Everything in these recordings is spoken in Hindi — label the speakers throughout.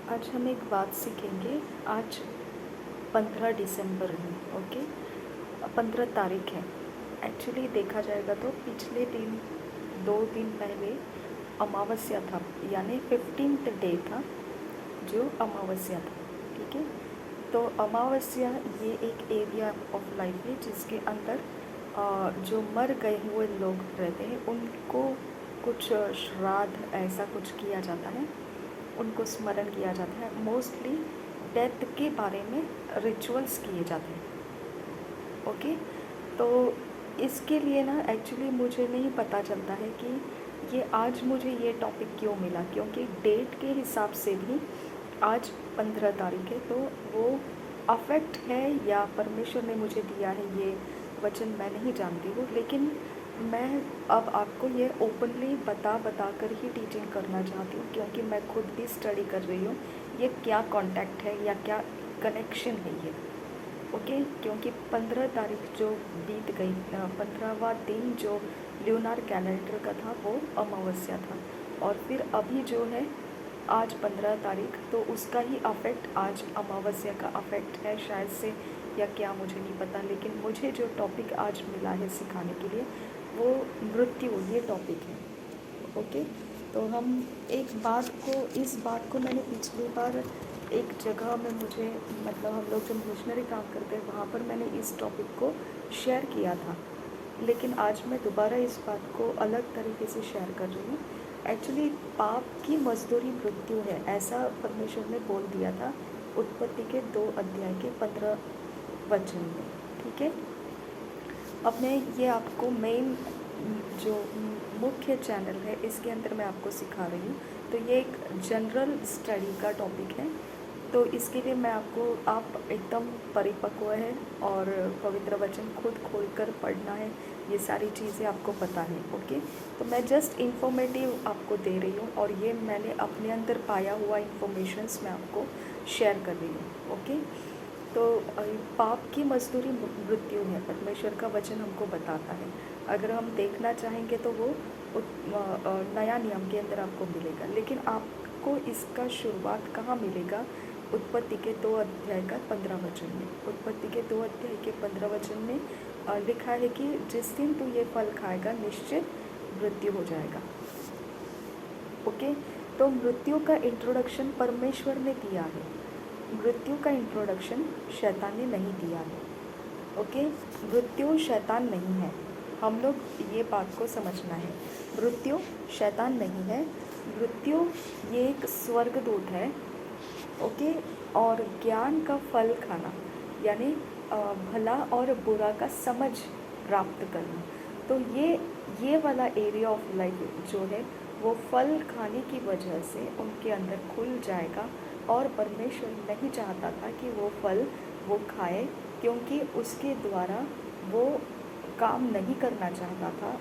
Speaker 1: आज हम एक बात सीखेंगे। आज 15 दिसंबर है। ओके, 15 तारीख है। एक्चुअली देखा जाएगा तो पिछले दिन 2 दिन पहले अमावस्या था, यानी 15th डे था जो अमावस्या था। ठीक है, तो अमावस्या ये एक एरिया ऑफ लाइफ है जिसके अंदर जो मर गए हुए लोग रहते हैं उनको कुछ श्राद्ध ऐसा कुछ किया जाता है, उनको स्मरण किया जाता है। मोस्टली डेथ के बारे में रिचुअल्स किए जाते हैं। ओके, तो इसके लिए ना एक्चुअली मुझे नहीं पता चलता है कि ये आज मुझे ये टॉपिक क्यों मिला, क्योंकि डेट के हिसाब से भी आज 15 तारीख है। तो वो अफेक्ट है या परमेश्वर ने मुझे दिया है ये वचन मैं नहीं जानती हूँ, लेकिन मैं अब आपको ये ओपनली बता कर ही टीचिंग करना चाहती हूँ, क्योंकि मैं खुद भी स्टडी कर रही हूँ ये क्या कॉन्टैक्ट है या क्या कनेक्शन है ये। ओके, क्योंकि 15 तारीख जो बीत गई, 15वां दिन जो ल्यूनार कैलेंडर का था वो अमावस्या था, और फिर अभी जो है आज 15 तारीख, तो उसका ही अफेक्ट आज अमावस्या का अफेक्ट है शायद से, या क्या मुझे नहीं पता। लेकिन मुझे जो टॉपिक आज मिला है सिखाने के लिए वो मृत्यु, ये टॉपिक है। ओके, तो हम एक बात को, इस बात को मैंने पिछली बार एक जगह में मुझे मतलब हम लोग जब मिशनरी काम करते हैं वहाँ पर मैंने इस टॉपिक को शेयर किया था, लेकिन आज मैं दोबारा इस बात को अलग तरीके से शेयर कर रही हूँ। एक्चुअली पाप की मजदूरी मृत्यु है, ऐसा परमेश्वर ने बोल दिया था उत्पत्ति के 2 अध्याय के 15 वचन में। ठीक है, अब मैं ये आपको मेन जो मुख्य चैनल है इसके अंदर मैं आपको सिखा रही हूँ, तो ये एक जनरल स्टडी का टॉपिक है। तो इसके लिए मैं आपको, आप एकदम परिपक्व है और पवित्र वचन खुद खोलकर पढ़ना है, ये सारी चीज़ें आपको पता है। ओके, तो मैं जस्ट इन्फॉर्मेटिव आपको दे रही हूँ, और ये मैंने अपने अंदर पाया हुआ इन्फॉर्मेशंस मैं आपको शेयर कर रही हूँ। ओके, तो पाप की मजदूरी मृत्यु है, परमेश्वर का वचन हमको बताता है। अगर हम देखना चाहेंगे तो वो नया नियम के अंदर आपको मिलेगा, लेकिन आपको इसका शुरुआत कहाँ मिलेगा? उत्पत्ति के 2 अध्याय का 15 वचन में। उत्पत्ति के 2 अध्याय के 15 वचन में लिखा है कि जिस दिन तू ये फल खाएगा निश्चित मृत्यु हो जाएगा। ओके, तो मृत्यु का इंट्रोडक्शन परमेश्वर ने दिया है, मृत्यु का इंट्रोडक्शन शैतान ने नहीं दिया है। ओके, मृत्यु शैतान नहीं है, हम लोग ये बात को समझना है। मृत्यु शैतान नहीं है, मृत्यु ये एक स्वर्गदूत है। ओके, और ज्ञान का फल खाना यानी भला और बुरा का समझ प्राप्त करना, तो ये वाला एरिया ऑफ लाइफ जो है वो फल खाने की वजह से उनके अंदर खुल जाएगा। और परमेश्वर नहीं चाहता था कि वो फल वो खाए, क्योंकि उसके द्वारा वो काम नहीं करना चाहता था,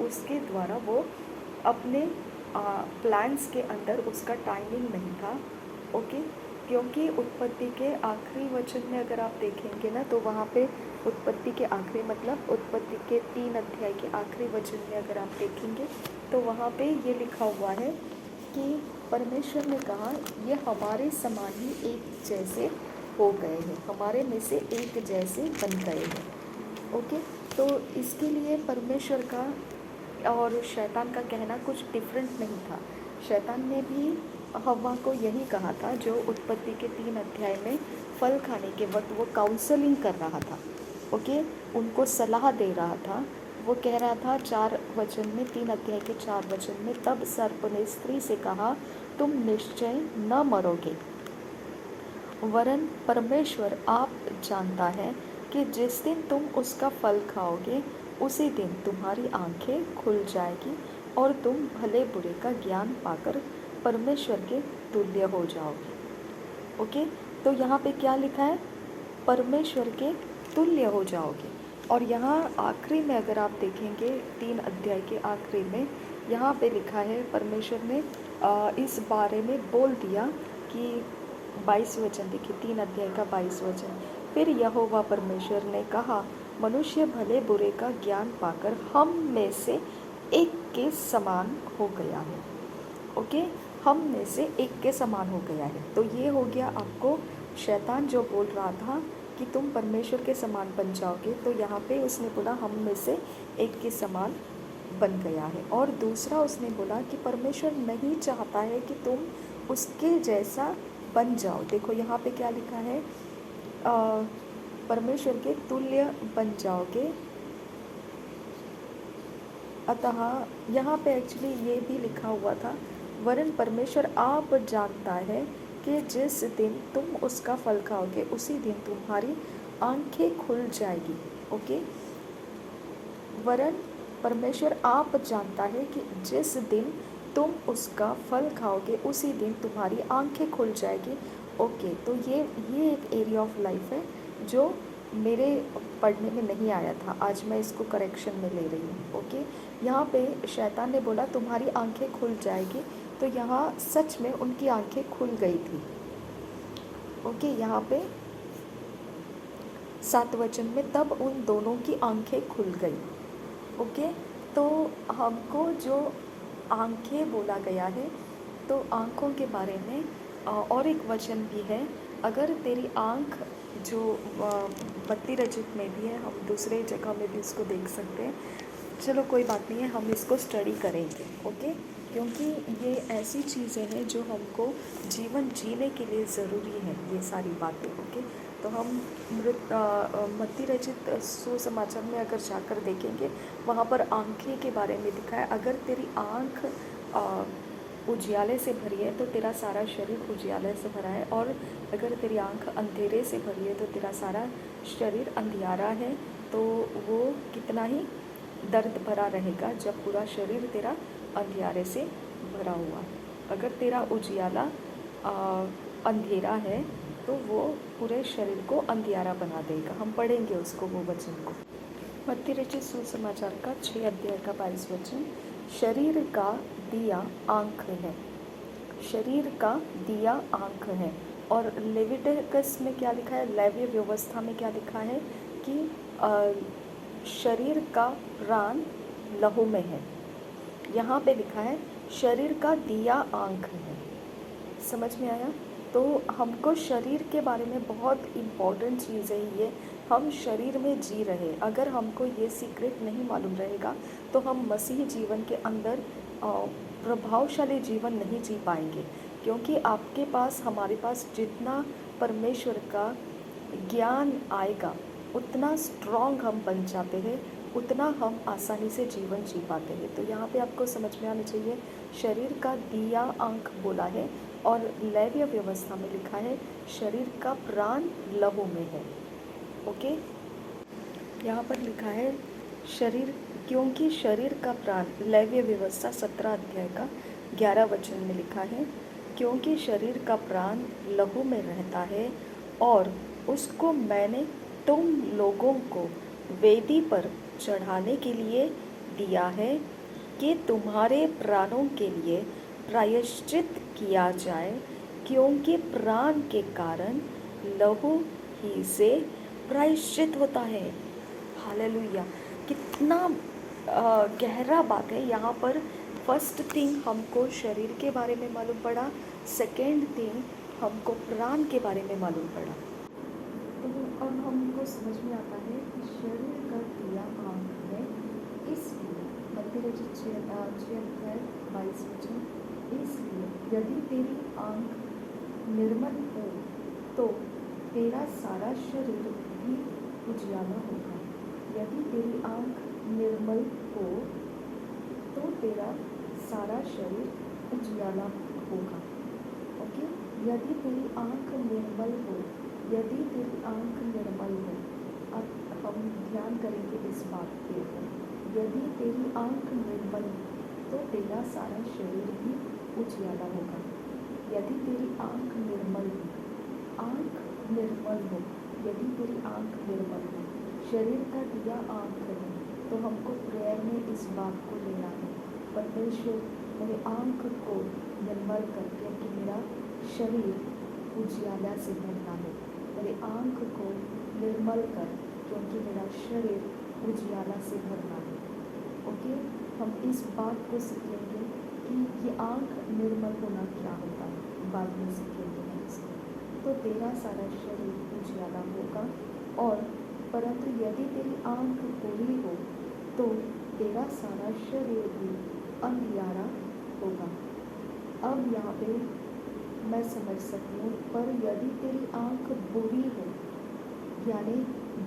Speaker 1: उसके द्वारा वो अपने प्लान्स के अंदर उसका टाइमिंग नहीं था। ओके, क्योंकि उत्पत्ति के आखिरी वचन में अगर आप देखेंगे ना, तो वहाँ पे उत्पत्ति के आखिरी मतलब उत्पत्ति के 3 अध्याय के आखिरी वचन में अगर आप देखेंगे तो वहाँ पे ये लिखा हुआ है कि परमेश्वर ने कहा ये हमारे समान ही एक जैसे हो गए हैं, हमारे में से एक जैसे बन गए हैं। ओके, तो इसके लिए परमेश्वर का और शैतान का कहना कुछ डिफरेंट नहीं था। शैतान ने भी हव्वा को यही कहा था, जो उत्पत्ति के 3 अध्याय में फल खाने के वक्त वो काउंसलिंग कर रहा था। ओके, उनको सलाह दे रहा था। वो कह रहा था 4 वचन में, 3 अध्याय के 4 वचन में, तब सर्प ने स्त्री से कहा तुम निश्चय न मरोगे, वरन परमेश्वर आप जानता है कि जिस दिन तुम उसका फल खाओगे उसी दिन तुम्हारी आंखें खुल जाएगी और तुम भले बुरे का ज्ञान पाकर परमेश्वर के तुल्य हो जाओगे। ओके, तो यहाँ पे क्या लिखा है? परमेश्वर के तुल्य हो जाओगे। और यहाँ आखिरी में अगर आप देखेंगे 3 अध्याय के आखिरी में यहाँ पे लिखा है, परमेश्वर ने इस बारे में बोल दिया कि 22 वचन देखिए, 3 अध्याय का 22 वचन, फिर यहोवा परमेश्वर ने कहा मनुष्य भले बुरे का ज्ञान पाकर हम में से एक के समान हो गया है। ओके, हम में से एक के समान हो गया है। तो ये हो गया आपको शैतान जो बोल रहा था कि तुम परमेश्वर के समान बन जाओगे, तो यहाँ पे उसने बोला हम में से एक के समान बन गया है। और दूसरा उसने बोला कि परमेश्वर नहीं चाहता है कि तुम उसके जैसा बन जाओ। देखो यहाँ पे क्या लिखा है, परमेश्वर के तुल्य बन जाओगे। अतः यहाँ पे एक्चुअली ये भी लिखा हुआ था, वरन परमेश्वर आप जानता है कि जिस दिन तुम उसका फल खाओगे उसी दिन तुम्हारी आंखें खुल जाएगी। ओके, वरन परमेश्वर आप जानता है कि जिस दिन तुम उसका फल खाओगे उसी दिन तुम्हारी आंखें खुल जाएगी। ओके, तो ये एक एरिया ऑफ लाइफ है जो मेरे पढ़ने में नहीं आया था, आज मैं इसको करेक्शन में ले रही हूँ। ओके, यहाँ पे शैतान ने बोला तुम्हारी आंखें खुल जाएगी, तो यहाँ सच में उनकी आंखें खुल गई थी। ओके, यहाँ पे 7 वचन में तब उन दोनों की आंखें खुल गई। ओके, तो हमको जो आंखें बोला गया है, तो आँखों के बारे में और एक वचन भी है, अगर तेरी आँख जो मत्ती रचित में भी है, हम दूसरे जगह में भी इसको देख सकते हैं। चलो कोई बात नहीं है, हम इसको स्टडी करेंगे। ओके, क्योंकि ये ऐसी चीज़ें हैं जो हमको जीवन जीने के लिए ज़रूरी है, ये सारी बातें। ओके, तो हम मत्ती रचित सुसमाचार में अगर जाकर देखेंगे, वहाँ पर आँखें के बारे में दिखा है। अगर तेरी आँख उजियाले से भरी है तो तेरा सारा शरीर उजियाले से भरा है, और अगर तेरी आँख अंधेरे से भरी है तो तेरा सारा शरीर अंधियारा है। तो वो कितना ही दर्द भरा रहेगा जब पूरा शरीर तेरा अंधियारे से भरा हुआ है। अगर तेरा उजियाला अंधेरा है तो वो पूरे शरीर को अंधियारा बना देगा। हम पढ़ेंगे उसको, वो वचन को। मत्ती रचित सुसमाचार का 6 अध्याय का 22 वचन, शरीर का दिया आँख है, शरीर का दिया आँख है। और लेविटिकस में क्या लिखा है, लेव्य व्यवस्था में क्या लिखा है कि शरीर का प्राण लहू में है। यहाँ पे लिखा है शरीर का दिया आँख है। समझ में आया? तो हमको शरीर के बारे में बहुत इम्पॉर्टेंट चीज़ है ये, हम शरीर में जी रहे। अगर हमको ये सीक्रेट नहीं मालूम रहेगा तो हम मसीही जीवन के अंदर प्रभावशाली जीवन नहीं जी पाएंगे। क्योंकि आपके पास, हमारे पास जितना परमेश्वर का ज्ञान आएगा उतना स्ट्रॉन्ग हम बन जाते हैं, उतना हम आसानी से जीवन जी पाते हैं। तो यहाँ पे आपको समझ में आना चाहिए, शरीर का दिया आँख बोला है, और लेव्य व्यवस्था में लिखा है शरीर का प्राण लहू में है। ओके, यहाँ पर लिखा है शरीर, क्योंकि शरीर का प्राण, लेव्य व्यवस्था 17 अध्याय का 11 वचन में लिखा है, क्योंकि शरीर का प्राण लहू में रहता है, और उसको मैंने तुम लोगों को वेदी पर चढ़ाने के लिए दिया है कि तुम्हारे प्राणों के लिए प्रायश्चित किया जाए, क्योंकि प्राण के कारण लहू ही से प्रायश्चित होता है। हालेलुया, कितना गहरा बात है। यहाँ पर फर्स्ट थिंग हमको शरीर के बारे में मालूम पड़ा, सेकेंड थिंग हमको प्राण के बारे में मालूम पड़ा। तो अब हमको समझ में आता है कि शरीर का दिया आँख है, इसलिए मत्ती रचित 6 अध्याय 22 वचन, इसलिए यदि तेरी आँख निर्मल हो तो तेरा सारा शरीर भी उजियाला होगा। यदि तेरी आँख निर्मल हो तो तेरा सारा शरीर उजियाला होगा। ओके, यदि तेरी आँख निर्मल हो, यदि तेरी आँख निर्मल हो, अब हम ध्यान करेंगे इस बात पे। यदि तेरी आँख निर्मल हो तो तेरा सारा शरीर भी उजियाला होगा। यदि तेरी आँख निर्मल हो, आँख निर्मल हो, यदि तेरी आँख निर्मल हो, शरीर का दिया आँख है, तो हमको प्रेयर में इस बात को लेना है, परमेश्वर मेरे आँख को निर्मल कर, क्योंकि मेरा शरीर उजियाला से भरना है। मेरे आँख को निर्मल कर, क्योंकि मेरा शरीर उजियाला से भरना है। ओके, हम इस बात को सीखेंगे कि ये आँख निर्मल होना क्या होता है, बाद में सीखेंगे हम इसको। तो तेरा सारा शरीर उजियाला होगा, और परंतु यदि तेरी आँख बुरी हो तो तेरा सारा शरीर भी अंधियारा होगा। अब यहाँ पे मैं समझ सकती हूँ, पर यदि तेरी आँख बुरी हो यानी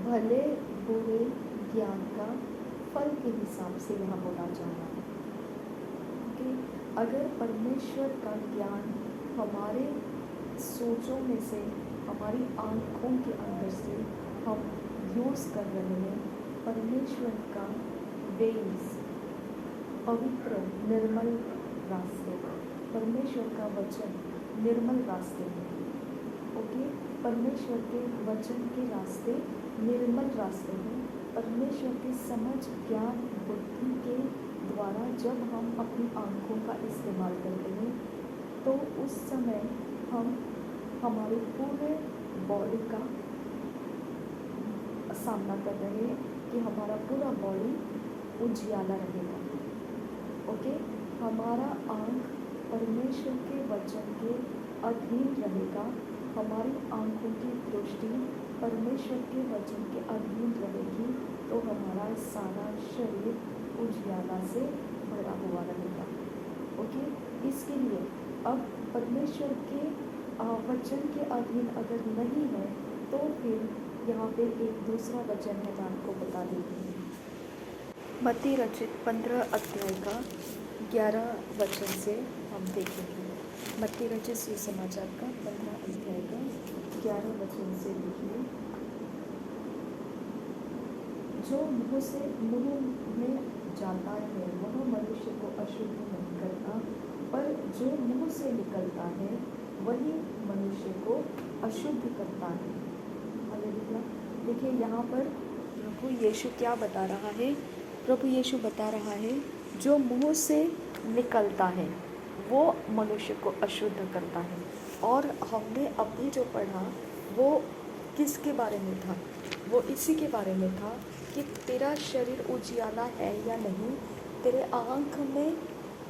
Speaker 1: भले बुरे ज्ञान का फल के हिसाब से यहाँ बोला जा रहा है कि अगर परमेश्वर का ज्ञान हमारे सोचों में से, हमारी आँखों के अंदर से हम यूज़ कर रहे हैं, परमेश्वर का वेज, पवित्र निर्मल रास्ते, परमेश्वर का वचन निर्मल रास्ते में, ओके, परमेश्वर के वचन के रास्ते निर्मल रास्ते हैं। परमेश्वर की समझ, ज्ञान, बुद्धि के द्वारा जब हम अपनी आँखों का इस्तेमाल करते हैं तो उस समय हम हमारे पूरे बॉडी का सामना कर रहे हैं कि हमारा पूरा बॉडी उजियाला रहेगा, ओके। हमारा आँख परमेश्वर के वचन के अधीन रहेगा, हमारी आँखों की दृष्टि परमेश्वर के वचन के अधीन रहेगी, तो हमारा सारा शरीर उजियाला से भरा हुआ रहेगा, ओके। इसके लिए अब परमेश्वर के वचन के अधीन अगर नहीं है तो फिर यहाँ पे एक दूसरा वचन है जो आपको बता देती हूँ। मत्ती रचित 15 अध्याय का 11 वचन से हम देखेंगे। मत्ती रचित सुसमाचार का 15 अध्याय का 11 वचन से देखिए। जो मुँह में जाता है वह मनुष्य को अशुद्ध नहीं करता, पर जो मुँह से निकलता है वही मनुष्य को अशुद्ध करता है। हालेलुया। देखिए यहाँ पर प्रभु यीशु क्या बता रहा है। प्रभु यीशु बता रहा है जो मुँह से निकलता है वो मनुष्य को अशुद्ध करता है। और हमने अभी जो पढ़ा वो किसके बारे में था? वो इसी के बारे में था कि तेरा शरीर उजियाला है या नहीं, तेरे आँख में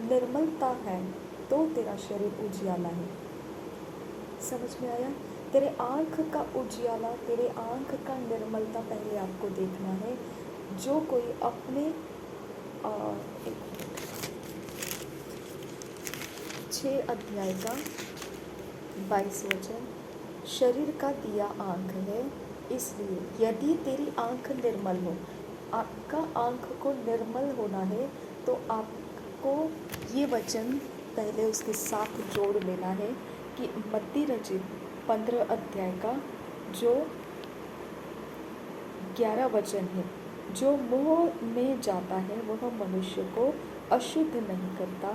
Speaker 1: निर्मलता है तो तेरा शरीर उजियाला है। समझ में आया? तेरे आँख का उजियाला, तेरे आँख का निर्मलता पहले आपको देखना है। जो कोई अपने 6 अध्याय का 22 वचन, शरीर का दिया आँख है, इसलिए यदि तेरी आँख निर्मल हो, आपका आँख को निर्मल होना है तो आपको ये वचन पहले उसके साथ जोड़ लेना है कि मत्ती रचित 15 अध्याय का जो 11 वचन है, जो मुँह में जाता है वह मनुष्य को अशुद्ध नहीं करता,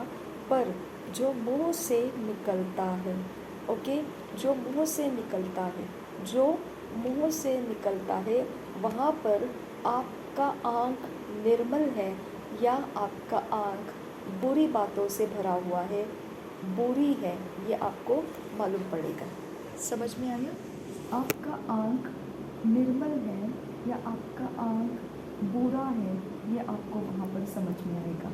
Speaker 1: पर जो मुँह से निकलता है, ओके, जो मुँह से निकलता है, जो मुँह से निकलता है वहाँ पर आपका आँख निर्मल है या आपका आँख बुरी बातों से भरा हुआ है, बुरी है, ये आपको मालूम पड़ेगा। समझ में आया? आपका आँख निर्मल है या आपका आँख बुरा है, ये आपको वहाँ पर समझ में आएगा।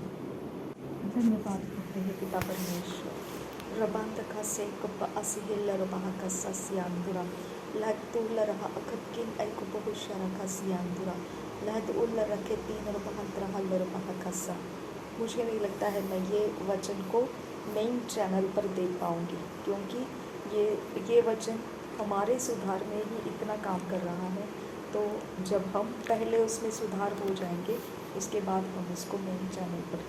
Speaker 1: धन्यवाद करते हैं पिता परमेश्वर। रबांतका से कब असिहिल रबाह का सस्यांदुरा लहतुल रहा अखकिन ऐको बहुशरा का सियांदुरा लहदुल रखे 3 रबाह रबाह का सा। मुझे नहीं लगता है मैं ये वचन को मेन चैनल पर देख पाऊँगी, क्योंकि ये वचन हमारे सुधार में ही इतना काम कर रहा है। तो जब हम पहले उसमें सुधार हो जाएंगे उसके बाद हम इसको मेन चैनल पर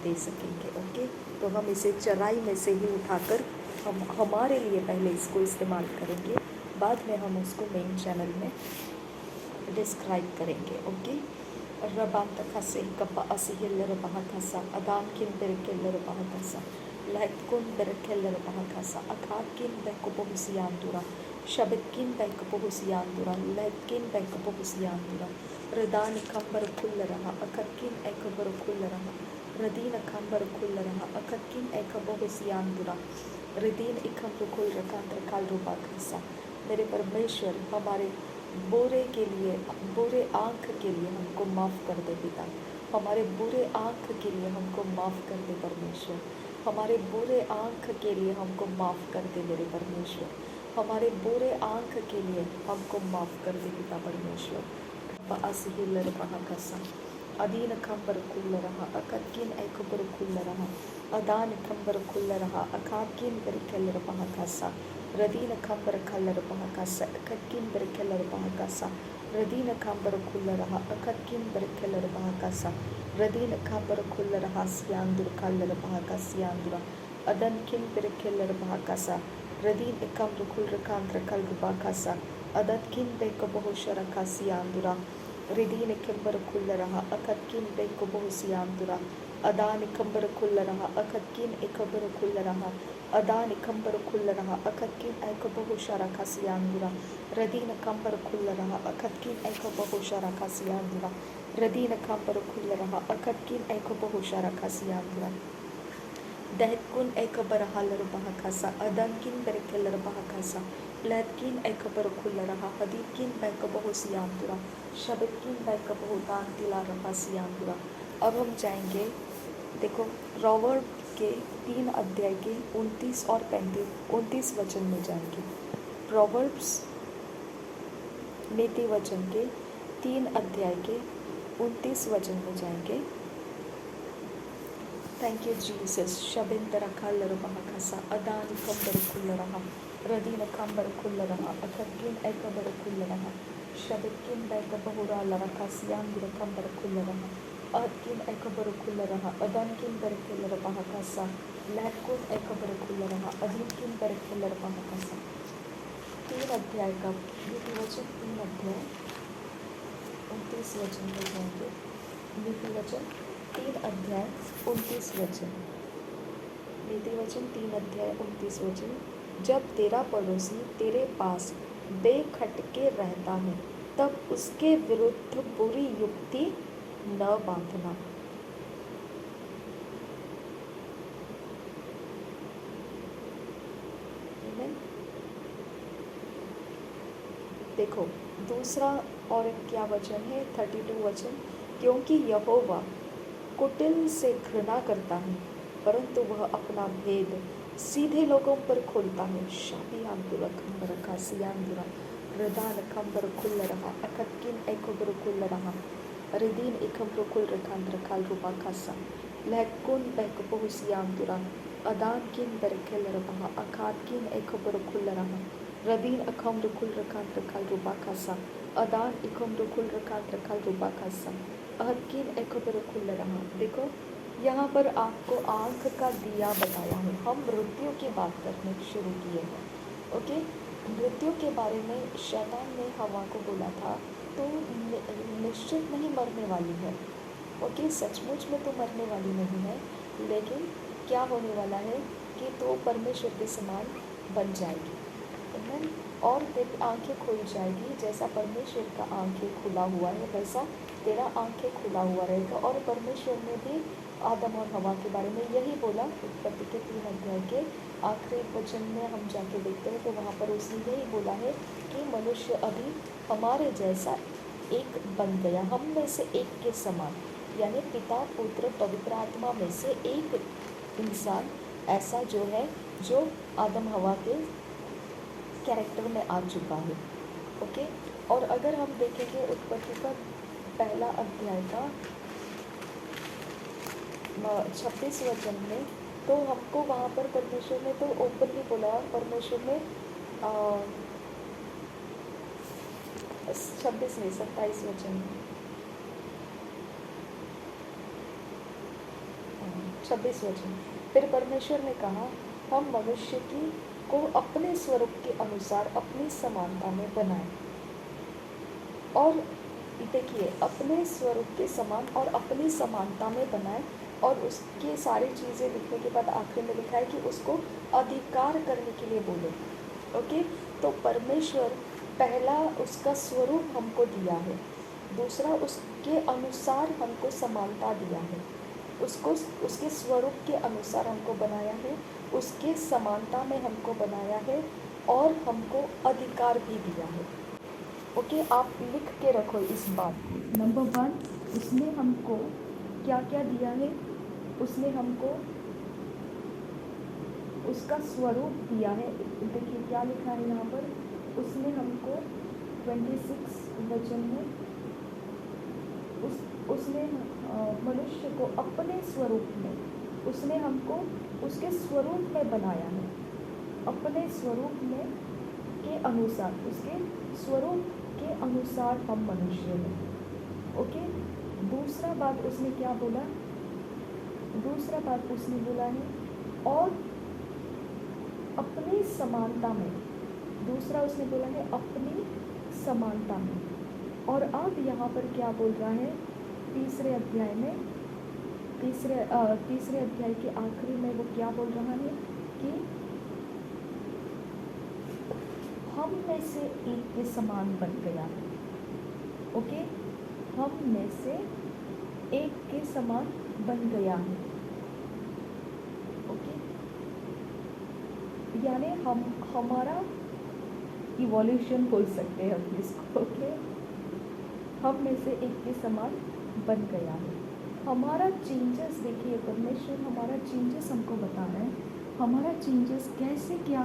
Speaker 1: दे सकेंगे, ओके। तो हम इसे चराई में से ही उठाकर हम हमारे लिए पहले इसको इस्तेमाल करेंगे, बाद में हम उसको मेन चैनल में डिस्क्राइब करेंगे, ओके। रबान तक से कपा असिहिल रबाह खसा अदान किन बेरकेल रबाह खसा लहकुन बेरकेल रबाह खसा अखार किन बेको बहुसियांदुरा शब्द किन बेको बहुसियांदुरा लहकिन बेको बहुसियांदुरा रदान खंबर खुल रहा अखकिन एकबर खुल रहा रदीन खंबर खुल रहा अखकिन एक बहुसियांदुरा रदीन इखंबर खुल रखा त्रिकाल रूपा खसा। मेरे परमेश्वर हमारे बुरे के लिए, बुरे आँख के लिए हमको माफ़ कर दे पिता, हमारे बुरे आँख के लिए हमको माफ़ कर दे परमेश्वर। हमारे बुरे आँख के लिए हमको माफ़ कर दे मेरे परमेश्वर, हमारे बुरे आँख के लिए हमको माफ़ कर दे पिता परमेश्वर। असहिलर कसा अदीन खंबर कुल रहा अकदकिन एकबर कुल रहा अदान खंबर कुल रहा अकाकिन बरकेलर कसा रदीन खंबर कलर कसा अकदकिन बरकेलर कसा रदीन खंबर कुल रहा अकदकिन बरकेलर कसा रदीन खंबर कुल रहा सियांदुर कलर कसियांदुरा अदन किन बरकेलर कसा रदीन कम्र कुल रकांत्र कल कसा अदत किन बेक बहुशर कसियांदुरा रिदीन कंबर कुल रहा अकदकिन बेक बहुसियांदुरा अदान कंबर कुल रहा अकदकिन एकबर कुल रहा अदान कंबर कुल रहा अकदकिन एक बहुशरा कसियांदुरा रदीन कंबर कुल रहा अकदकिन एक बहुशरा कसियांदुरा रदीन कंबर कुल रहा अकदकिन एक बहुशरा कसियांदुरा दहकुन एक बरहालर बहकासा अदनकिन बरकेलर बहकासा लहदकिन एक बरकुल रहा हदीदकिन बैक बहु सियांदुरा शबदकिन बैक बहुतान तिला रहा सियांदुरा। अब हम जाएंगे, देखो प्रोवर्ब के 3 अध्याय के 29 और 29 वचन में जाएंगे। प्रोवर्ब्स नीति वचन के 3 अध्याय के 29 वचन में जाएंगे। Thank you Jesus. शबिंदर कलर बहकसा अदान कंबर कुल रहा रदीन कंबर कुल रहा अकदकिन एकबर कुल रहा शबिकिन बैक बहुरा लरका सियांदुर कंबर कुल रहा अदकिन एकबर कुल रहा अदनकिन बरकेलर बहकसा लहकुन एकबर कुल रहा अदीनकिन बरकेलर बहकसा। 3 अध्याय का नीति वचन 3 अध्याय 29 वचन में जाएंगे। नीति वचन 3 अध्याय 29 वचन। नीति वचन 3 अध्याय 29 वचन। जब तेरा पड़ोसी तेरे पास बेखटके रहता है तब उसके विरुद्ध बुरी युक्ति न बांधना। देखो दूसरा और क्या वचन है, 32 वचन। क्योंकि यहोवा कुटिल से घृणा करता है परंतु वह अपना भेद सीधे लोगों पर खोलता है। शादी आंदुरा खंबर का सियांदुरा रदान खंबर खुल रहा अकदकिन एकबर खुल रहा रिदीन एकबर खुल रखांद्र काल रूपा खासा लहकुन बैक बहु सियांदुरा अदान किन बरकेल रहा अकाद किन एकबर खुल रहा रदीन अखम्र खुल रखांद्र काल रूपा खासा अदान इकम्र खुल रखांद्र काल रूपा खासा अहदकिन एकबर खुल रहा। देखो यहाँ पर आपको आँख का दिया बताया है। हम मृत्यु की बात करने शुरू किए हैं। ओके, मृत्यु के बारे में शैतान ने हवा को बोला था तो निश्चित नहीं मरने वाली है। ओके, सचमुच में तो मरने वाली नहीं है, लेकिन क्या होने वाला है कि तो परमेश्वर के समान बन जाएगी और तेरी आंखें खुल जाएगी। जैसा परमेश्वर का आंखें खुला हुआ है वैसा तेरा आंखें खुला हुआ रहेगा। और परमेश्वर ने भी आदम और हवा के बारे में यही बोला। उत्पत्ति के 3 अध्याय के आखिरी वचन में हम जाके देखते हैं तो वहाँ पर उसने यही बोला है कि मनुष्य अभी हमारे जैसा एक बन गया, हम में से एक के समान, यानी पिता पुत्र पवित्र आत्मा में से एक इंसान ऐसा जो है जो आदम हवा के कैरेक्टर में आ चुका है। ओके, और अगर हम देखेंगे उत्पत्ति का 1 अध्याय का 26 वचन में तो हमको वहाँ पर परमेश्वर ने तो ओपनली बोला। परमेश्वर ने 26 नहीं 27 वचन 26 वचन। फिर परमेश्वर ने कहा हम मनुष्य की को अपने स्वरूप के अनुसार अपनी समानता में बनाए। और देखिए अपने स्वरूप के समान और अपनी समानता में बनाए और उसके सारी चीज़ें लिखने के बाद आखिर में लिखा है कि उसको अधिकार करने के लिए बोले। ओके, तो परमेश्वर पहला उसका स्वरूप हमको दिया है, दूसरा उसके अनुसार हमको समानता दिया है, उसको उसके स्वरूप के अनुसार हमको बनाया है, उसके समानता में हमको बनाया है और हमको अधिकार भी दिया है। ओके, आप लिख के रखो इस बात को। नंबर 1, उसने हमको क्या क्या दिया है? उसने हमको उसका स्वरूप दिया है। देखिए क्या लिखा है यहाँ पर, उसने हमको 26 वचन में उसने मनुष्य को अपने स्वरूप में, उसने हमको उसके स्वरूप में बनाया है, अपने स्वरूप में के अनुसार, उसके स्वरूप के अनुसार हम मनुष्य हैं। ओके, दूसरा बात उसने क्या बोला, दूसरा बात उसने बोला है और अपनी समानता में, दूसरा उसने बोला है अपनी समानता में। और अब यहाँ पर क्या बोल रहा है, तीसरे अध्याय में, तीसरे अध्याय के आखिरी में वो क्या बोल रहा है कि हम में से एक के समान बन गया है। ओके, हम में से एक के समान बन गया है। ओके, यानी हमारा इवोल्यूशन बोल सकते हैं हम इसको। ओके, हम में से एक के समान बन गया है। हमारा चेंजेस, देखिए परमेश्वर हमारा चेंजेस हमको बता रहे हैं, हमारा चेंजेस कैसे क्या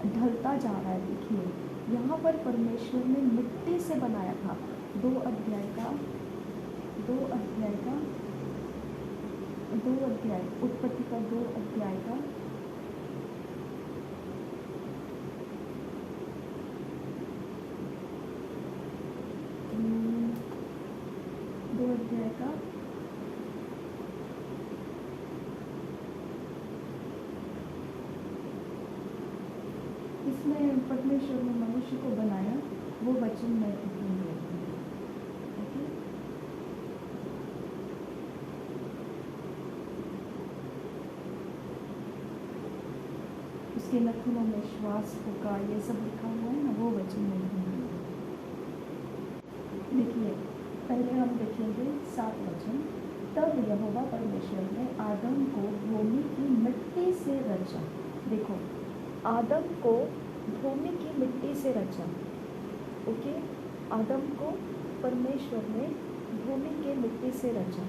Speaker 1: ढलता जा रहा है। देखिए यहाँ पर परमेश्वर ने मिट्टी से बनाया था, 2 अध्याय उत्पत्ति का 2 अध्याय का 2 अध्याय का 'इसमें परमेश्वर ने मनुष्य को बनाया, वो वचन मैं लिखूंगी। ओके, उसके नखुनों में श्वास फूका, ये सब लिखा हुआ है ना, वो वचन मैं लिखूंगी। देखिए पहले हम देखेंगे 7 वचन। तब यहोवा परमेश्वर ने आदम को भूमि की मिट्टी से रचा। देखो, आदम को भूमि की मिट्टी से रचा। ओके, आदम को परमेश्वर ने भूमि के मिट्टी से रचा।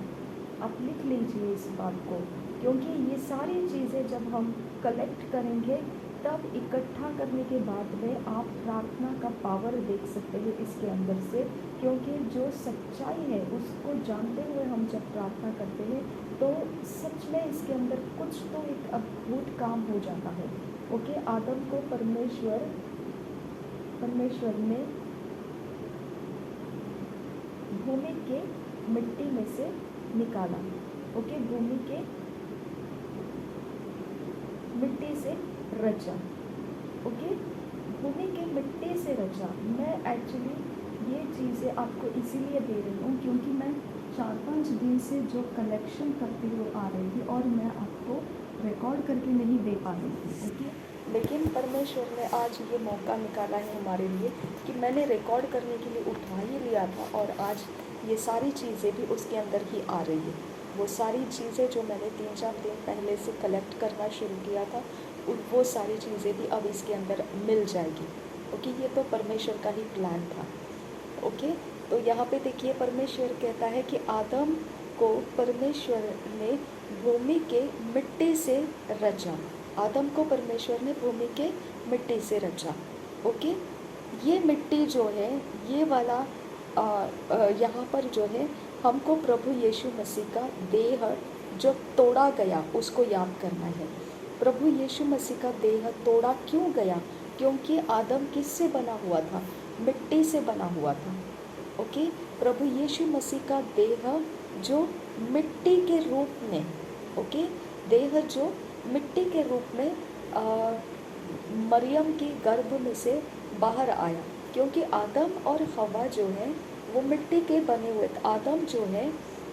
Speaker 1: आप लिख लीजिए इस बात को, क्योंकि ये सारी चीज़ें जब हम कलेक्ट करेंगे तब इकट्ठा करने के बाद में आप प्रार्थना का पावर देख सकते हैं इसके अंदर से। क्योंकि जो सच्चाई है उसको जानते हुए हम जब प्रार्थना करते हैं तो सच में इसके अंदर कुछ तो एक अद्भुत काम हो जाता है। ओके, आदम को परमेश्वर ने भूमि के मिट्टी में से निकाला। ओके, भूमि के मिट्टी से रचा। ओके, भूमि के मिट्टी से रचा। मैं एक्चुअली ये चीज़ें आपको इसीलिए दे रही हूँ क्योंकि मैं 4-5 दिन से जो कलेक्शन करती हुई आ रही थी और मैं आपको रिकॉर्ड करके नहीं दे पा रही थी। ओके, लेकिन परमेश्वर ने आज ये मौका निकाला है हमारे लिए कि मैंने रिकॉर्ड करने के लिए उठा ही लिया था और आज ये सारी चीज़ें भी उसके अंदर ही आ रही है। वो सारी चीज़ें जो मैंने 3-4 दिन पहले से कलेक्ट करना शुरू किया था, वो सारी चीज़ें भी अब इसके अंदर मिल जाएगी। ओके, ये तो परमेश्वर का ही प्लान था। ओके, तो यहाँ पे देखिए परमेश्वर कहता है कि आदम को परमेश्वर ने भूमि के मिट्टी से रचा। आदम को परमेश्वर ने भूमि के मिट्टी से रचा। ओके, ये मिट्टी जो है, ये वाला यहाँ पर जो है हमको प्रभु यीशु मसीह का देह जो तोड़ा गया उसको याद करना है। प्रभु यीशु मसीह का देह तोड़ा क्यों गया? क्योंकि आदम किससे बना हुआ था? मिट्टी से बना हुआ था। ओके, प्रभु यीशु मसीह का देह जो मिट्टी के रूप में, ओके, देह जो मिट्टी के रूप में मरियम के गर्भ में से बाहर आया। क्योंकि आदम और हवा जो है वो मिट्टी के बने हुए थे। आदम जो है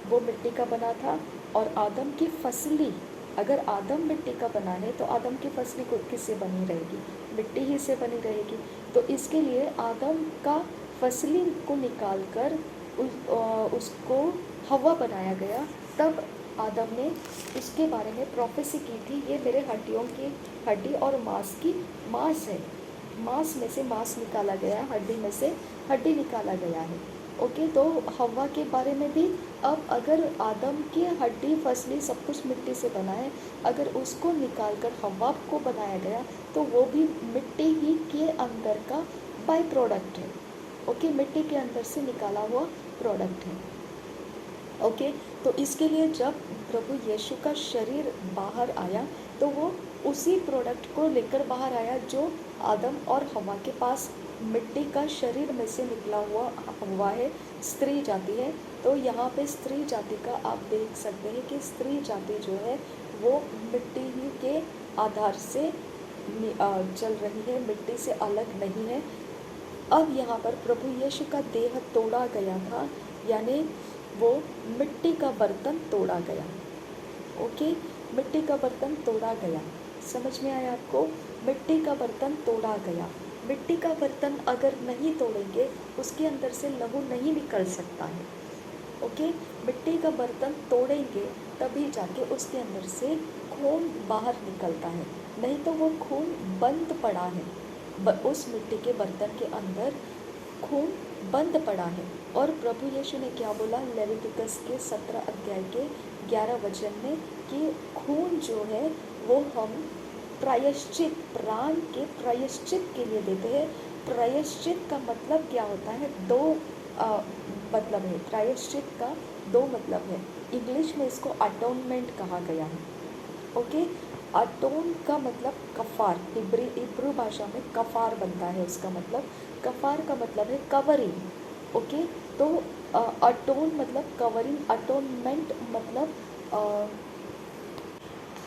Speaker 1: वो मिट्टी का बना था और आदम की फसली, अगर आदम मिट्टी का बना है तो आदम की फसली को किससे बनी रहेगी? मिट्टी ही से बनी रहेगी। तो इसके लिए आदम का फसली को निकाल कर उसको हवा बनाया गया। तब आदम ने उसके बारे में प्रोफेसी की थी, ये मेरे हड्डियों की हड्डी और मांस की मांस है। मांस में से मांस निकाला गया, हड्डी में से हड्डी निकाला गया है। ओके, तो हवा के बारे में भी, अब अगर आदम की हड्डी फसली सब कुछ मिट्टी से बना है, अगर उसको निकाल कर हवा को बनाया गया तो वो भी मिट्टी ही के अंदर का बाय प्रोडक्ट है। ओके, मिट्टी के अंदर से निकाला हुआ प्रोडक्ट है। ओके, तो इसके लिए जब प्रभु यीशु का शरीर बाहर आया तो वो उसी प्रोडक्ट को लेकर बाहर आया जो आदम और हवा के पास मिट्टी का शरीर में से निकला हुआ है, स्त्री जाति है। तो यहाँ पे स्त्री जाति का आप देख सकते हैं कि स्त्री जाति जो है वो मिट्टी ही के आधार से चल रही है, मिट्टी से अलग नहीं है। अब यहाँ पर प्रभु यीशु का देह तोड़ा गया था, यानी वो मिट्टी का बर्तन तोड़ा गया। ओके, मिट्टी का बर्तन तोड़ा गया, समझ में आया आपको? मिट्टी का बर्तन तोड़ा गया। मिट्टी का बर्तन अगर नहीं तोड़ेंगे उसके अंदर से लहू नहीं निकल सकता है। ओके, मिट्टी का बर्तन तोड़ेंगे तभी जाके उसके अंदर से खून बाहर निकलता है, नहीं तो वो खून बंद पड़ा है। उस मिट्टी के बर्तन के अंदर खून बंद पड़ा है। और प्रभु यीशु ने क्या बोला लेविटिकस के 17 अध्याय के 11 वचन में कि खून जो है वो हम प्रायश्चित, प्राण के प्रायश्चित के लिए देते हैं। प्रायश्चित का मतलब क्या होता है? दो मतलब है। प्रायश्चित का दो मतलब है। इंग्लिश में इसको अटोनमेंट कहा गया है। ओके, अटोन का मतलब कफ़ार, हिब्रू भाषा में कफ़ार बनता है उसका मतलब। कफ़ार का मतलब है कवरिंग। ओके, तो अटोन मतलब कवरिंग, अटोनमेंट मतलब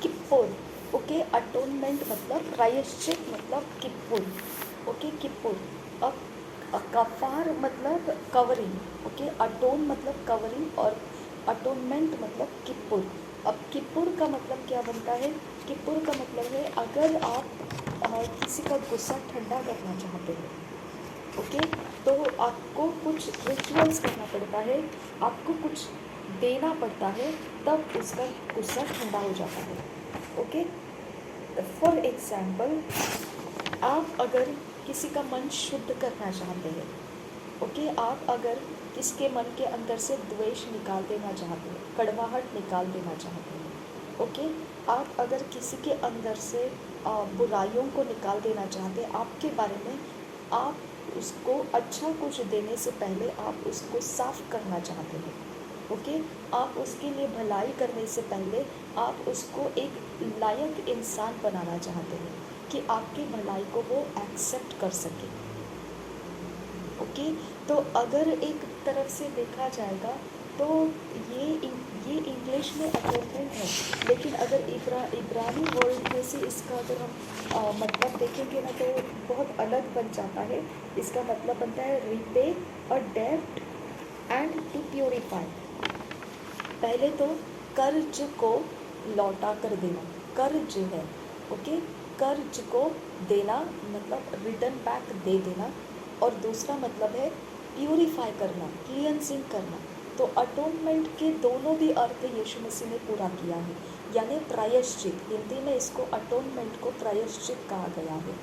Speaker 1: किप्पुर। ओके, अटोनमेंट मतलब प्रायश्चित मतलब किप्पुर। Okay, Kippur. अब कफ़ार मतलब कवरिंग। ओके, अटोन मतलब कवरिंग और अटोनमेंट मतलब किप्पुर। अब किप्पुर का मतलब क्या बनता है? किप्पुर का मतलब है अगर आप किसी का गुस्सा ठंडा करना चाहते हैं, ओके, तो आपको कुछ रिचुअल्स करना पड़ता है, आपको कुछ देना पड़ता है, तब उसका गुस्सा ठंडा हो जाता है। ओके, फॉर एग्जाम्पल आप अगर किसी का मन शुद्ध करना चाहते हैं, ओके, आप अगर किसके मन के अंदर से द्वेष निकाल देना चाहते हैं, कड़वाहट निकाल देना चाहते हैं, ओके, आप अगर किसी के अंदर से बुराइयों को निकाल देना चाहते हैं, आपके बारे में, आप उसको अच्छा कुछ देने से पहले आप उसको साफ करना चाहते हैं। ओके, आप उसके लिए भलाई करने से पहले आप उसको एक लायक इंसान बनाना चाहते हैं कि आपकी भलाई को वो एक्सेप्ट कर सके। ओके, तो अगर एक तरफ से देखा जाएगा तो ये इंग्लिश में अटोनमेंट है, लेकिन अगर इब्रानी वर्ड में से इसका अगर हम मतलब देखेंगे ना तो बहुत अलग बन जाता है। इसका मतलब बनता है रिपे अ डेब्ट एंड टू प्योरीफाई। पहले तो कर्ज को लौटा कर देना, कर्ज है। ओके, कर्ज को देना मतलब रिटर्न बैक दे देना, और दूसरा मतलब है प्यूरीफाई करना, क्लियंसिंग करना। तो अटोनमेंट के दोनों भी अर्थ यीशु मसीह ने पूरा किया है, यानी प्रायश्चित। हिंदी में इसको अटोनमेंट को प्रायश्चित कहा गया है।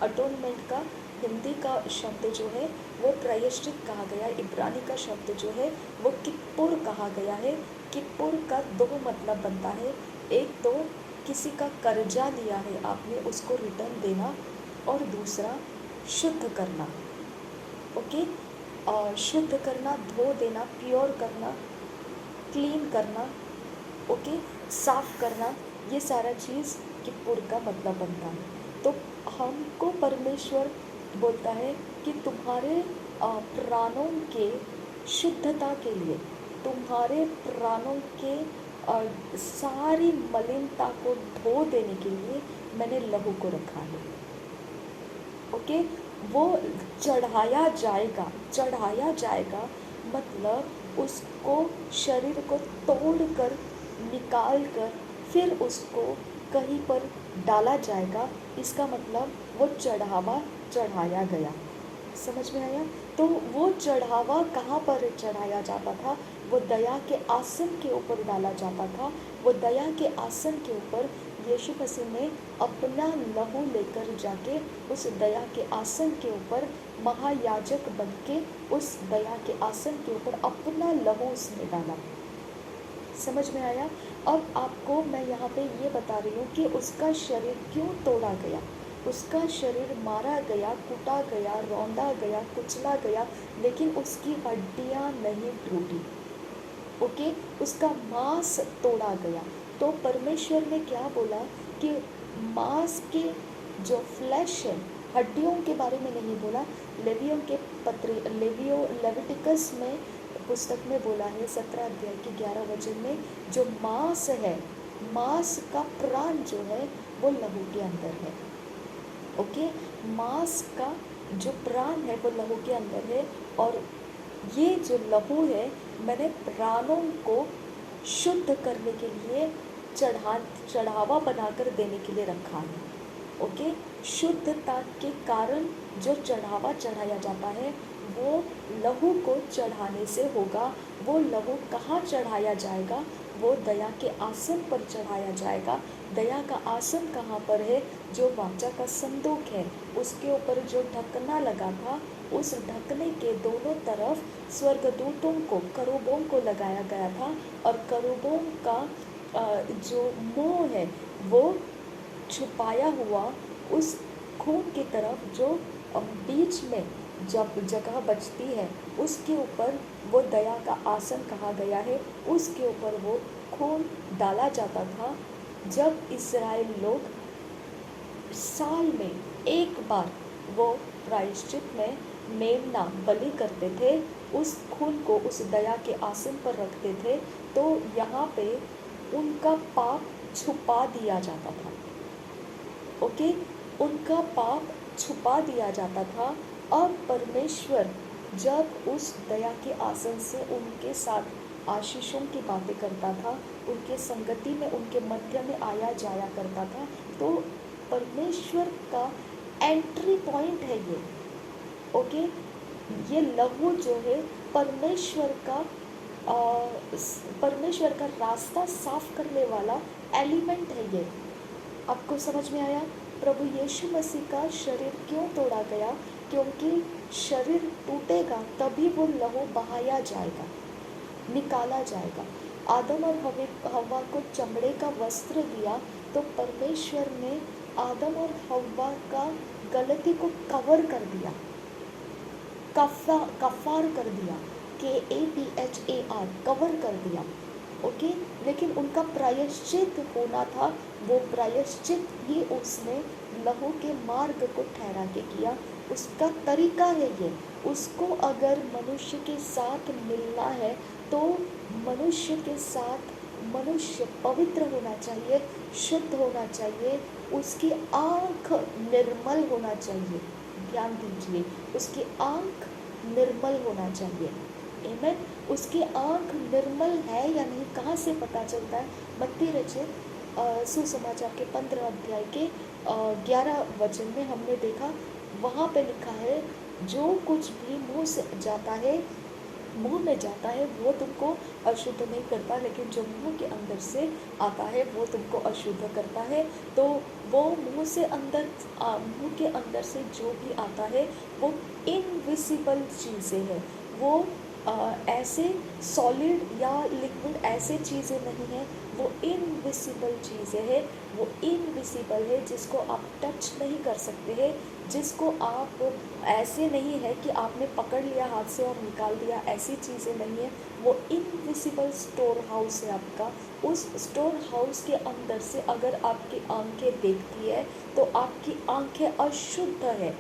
Speaker 1: अटोनमेंट का हिंदी का शब्द जो है वो प्रायश्चित कहा गया है, इब्रानी का शब्द जो है वो किप्पुर कहा गया है। किप्पुर का दो मतलब बनता है, एक तो किसी का कर्जा लिया है आपने उसको रिटर्न देना, और दूसरा शुद्ध करना। ओके, शुद्ध करना, धो देना, प्योर करना, क्लीन करना, ओके, साफ करना, ये सारा चीज़ किप्पुर का मतलब बनता है। तो हमको परमेश्वर बोलता है कि तुम्हारे प्राणों के शुद्धता के लिए, तुम्हारे प्राणों के सारी मलिनता को धो देने के लिए मैंने लहू को रखा है। ओके, वो चढ़ाया जाएगा, चढ़ाया जाएगा मतलब उसको, शरीर को तोड़ कर निकाल कर फिर उसको कहीं पर डाला जाएगा। इसका मतलब वो चढ़ावा चढ़ाया गया। समझ में आया? तो वो चढ़ावा कहाँ पर चढ़ाया जाता था? वो दया के आसन के ऊपर डाला जाता था। वो दया के आसन के ऊपर यीशु मसीह ने अपना लहू लेकर जाके उस दया के आसन के ऊपर महायाजक बन के उस दया के आसन के ऊपर अपना लहू उसने डाला। समझ में आया? अब आपको मैं यहाँ पे ये बता रही हूँ कि उसका शरीर क्यों तोड़ा गया, उसका शरीर मारा गया, कूटा गया, रौंदा गया, कुचला गया, लेकिन उसकी हड्डियाँ नहीं टूटी। ओके, उसका मांस तोड़ा गया। तो परमेश्वर ने क्या बोला कि मांस के जो फ्लैश है, हड्डियों के बारे में नहीं बोला। लेवियों के लेविटिकस में पुस्तक में बोला है 17 अध्याय के 11 वचन में, जो मांस है, मांस का प्राण जो है वो लहू के अंदर है। ओके, मांस का जो प्राण है वो लहू के अंदर है, और ये जो लहू है मैंने प्राणों को शुद्ध करने के लिए चढ़ावा बनाकर देने के लिए रखा है। ओके, शुद्धता के कारण जो चढ़ावा चढ़ाया जाता है वो लहू को चढ़ाने से होगा। वो लहू कहाँ चढ़ाया जाएगा? वो दया के आसन पर चढ़ाया जाएगा। दया का आसन कहाँ पर है? जो वाचा का संदूक है उसके ऊपर जो ढकना लगा था, उस ढकने के दोनों तरफ स्वर्गदूतों को, करूबों को लगाया गया था, और करूबों का जो मुंह है वो छुपाया हुआ उस खून की तरफ जो बीच में जब जगह बचती है उसके ऊपर वो दया का आसन कहा गया है, उसके ऊपर वो खून डाला जाता था। जब इस्राएल लोग साल में एक बार वो प्रायश्चित में मेमना बलि करते थे, उस खून को उस दया के आसन पर रखते थे, तो यहाँ पे उनका पाप छुपा दिया जाता था। ओके, उनका पाप छुपा दिया जाता था। अब परमेश्वर जब उस दया के आसन से उनके साथ आशीषों की बातें करता था, उनके संगति में, उनके मध्य में आया जाया करता था, तो परमेश्वर का एंट्री पॉइंट है ये। ओके, ये लहू जो है परमेश्वर का रास्ता साफ करने वाला एलिमेंट है ये। आपको समझ में आया? प्रभु यीशु मसीह का शरीर क्यों तोड़ा गया? क्योंकि शरीर टूटेगा तभी वो लहू बहाया जाएगा, निकाला जाएगा। आदम और हव्वा को चमड़े का वस्त्र दिया, तो परमेश्वर ने आदम और हव्वा का गलती को कवर कर दिया, कफार कर दिया, KAPHAR, कवर कर दिया। ओके, लेकिन उनका प्रायश्चित होना था, वो प्रायश्चित भी उसने लहू के मार्ग को ठहरा के किया। उसका तरीका है ये। उसको अगर मनुष्य के साथ मिलना है तो मनुष्य के साथ मनुष्य पवित्र होना चाहिए, शुद्ध होना चाहिए, उसकी आँख निर्मल होना चाहिए। ध्यान दीजिए, उसकी आँख निर्मल होना चाहिए। आमीन। उसकी आँख निर्मल है या नहीं कहाँ से पता चलता है? मत्ती रचित सुसमाचार के 15 अध्याय के 11 वचन में हमने देखा, वहाँ पे लिखा है, जो कुछ भी मुंह में जाता है वो तुमको अशुद्ध नहीं करता, लेकिन जो मुंह के अंदर से आता है वो तुमको अशुद्ध करता है। तो वो मुंह के अंदर से जो भी आता है वो इनविजिबल चीज़ें हैं। वो ऐसे सॉलिड या लिक्विड ऐसे चीज़ें नहीं हैं, वो इनविजिबल चीज़ें हैं। वो इनविजिबल है जिसको आप टच नहीं कर सकते हैं, जिसको आप ऐसे नहीं है कि आपने पकड़ लिया हाथ से और निकाल दिया, ऐसी चीज़ें नहीं है। वो इनविजिबल स्टोर हाउस है आपका। उस स्टोर हाउस के अंदर से अगर आपकी आंखें देखती है तो आपकी आंखें अशुद्ध है।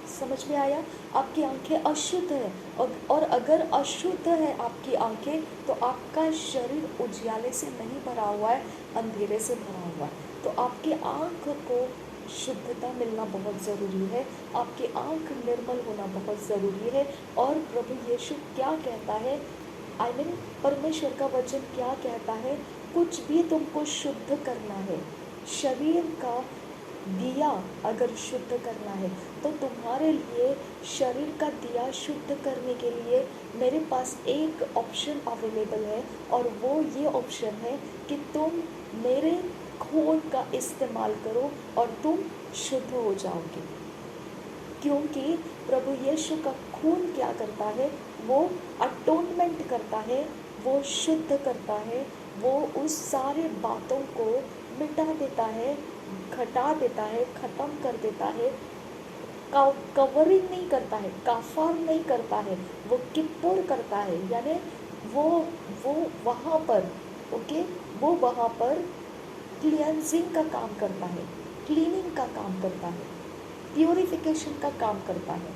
Speaker 1: समझ में आया? आपकी आंखें अशुद्ध है, और अगर अशुद्ध है आपकी आंखें तो आपका शरीर उजियाले से नहीं भरा हुआ है, अंधेरे से भरा हुआ है। तो आपकी आंख को शुद्धता मिलना बहुत ज़रूरी है, आपकी आंख निर्मल होना बहुत ज़रूरी है। और प्रभु यीशु क्या कहता है, परमेश्वर का वचन क्या कहता है? कुछ भी तुमको शुद्ध करना है, शरीर का दिया अगर शुद्ध करना है तो तुम्हारे लिए शरीर का दिया शुद्ध करने के लिए मेरे पास एक ऑप्शन अवेलेबल है, और वो ये ऑप्शन है कि तुम मेरे खून का इस्तेमाल करो और तुम शुद्ध हो जाओगे। क्योंकि प्रभु यीशु का खून क्या करता है, वो अटोनमेंट करता है, वो शुद्ध करता है, वो उस सारे बातों को मिटा देता है, घटा देता है, ख़त्म कर देता है। कवरिंग नहीं करता है, काफार नहीं करता है, वो किप्पुर करता है। यानी वो वो वहाँ पर ओके वो वहाँ पर क्लियंजिंग का काम करता है, क्लीनिंग का काम करता है, प्यूरिफिकेशन का काम करता है।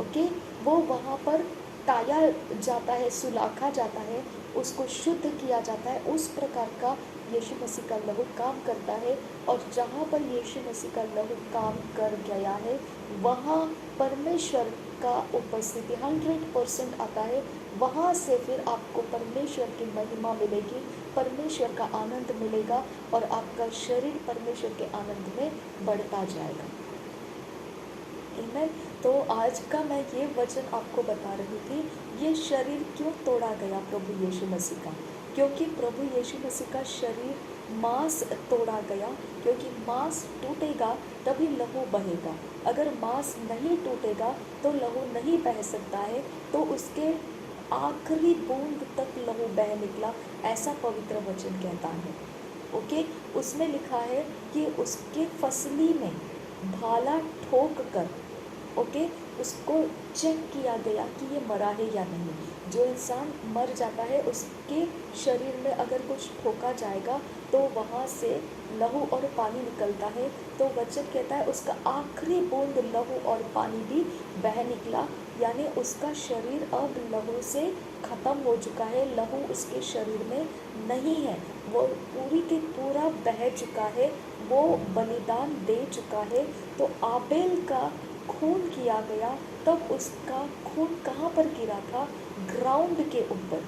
Speaker 1: ओके वो वहाँ पर टाया जाता है, सुलाखा जाता है, उसको शुद्ध किया जाता है। उस प्रकार का यीशु मसीह का लहू काम करता है। और जहाँ पर यीशु मसीह का लहू काम कर गया है, वहाँ परमेश्वर का उपस्थिति 100% आता है। वहाँ से फिर आपको परमेश्वर की महिमा मिलेगी, परमेश्वर का आनंद मिलेगा और आपका शरीर परमेश्वर के आनंद में बढ़ता जाएगा। आमीन। तो आज का मैं ये वचन आपको बता रही थी, ये शरीर क्यों तोड़ा गया प्रभु यीशु मसीह का। क्योंकि प्रभु यीशु मसीह का शरीर मांस तोड़ा गया, क्योंकि मांस टूटेगा तभी लहू बहेगा। अगर मांस नहीं टूटेगा तो लहू नहीं बह सकता है। तो उसके आखिरी बूंद तक लहू बह निकला, ऐसा पवित्र वचन कहता है। ओके उसमें लिखा है कि उसके फसली में भाला ठोक कर उसको चेक किया गया कि ये मरा है या नहीं। जो इंसान मर जाता है उसके शरीर में अगर कुछ ठोका जाएगा तो वहाँ से लहू और पानी निकलता है। तो वचन कहता है उसका आखिरी बूंद लहू और पानी भी बह निकला, यानी उसका शरीर अब लहू से ख़त्म हो चुका है, लहू उसके शरीर में नहीं है, वो पूरी की पूरा बह चुका है, वो बलिदान दे चुका है। तो आबेल का खून किया गया, तब उसका खून कहाँ पर गिरा था, ग्राउंड के ऊपर।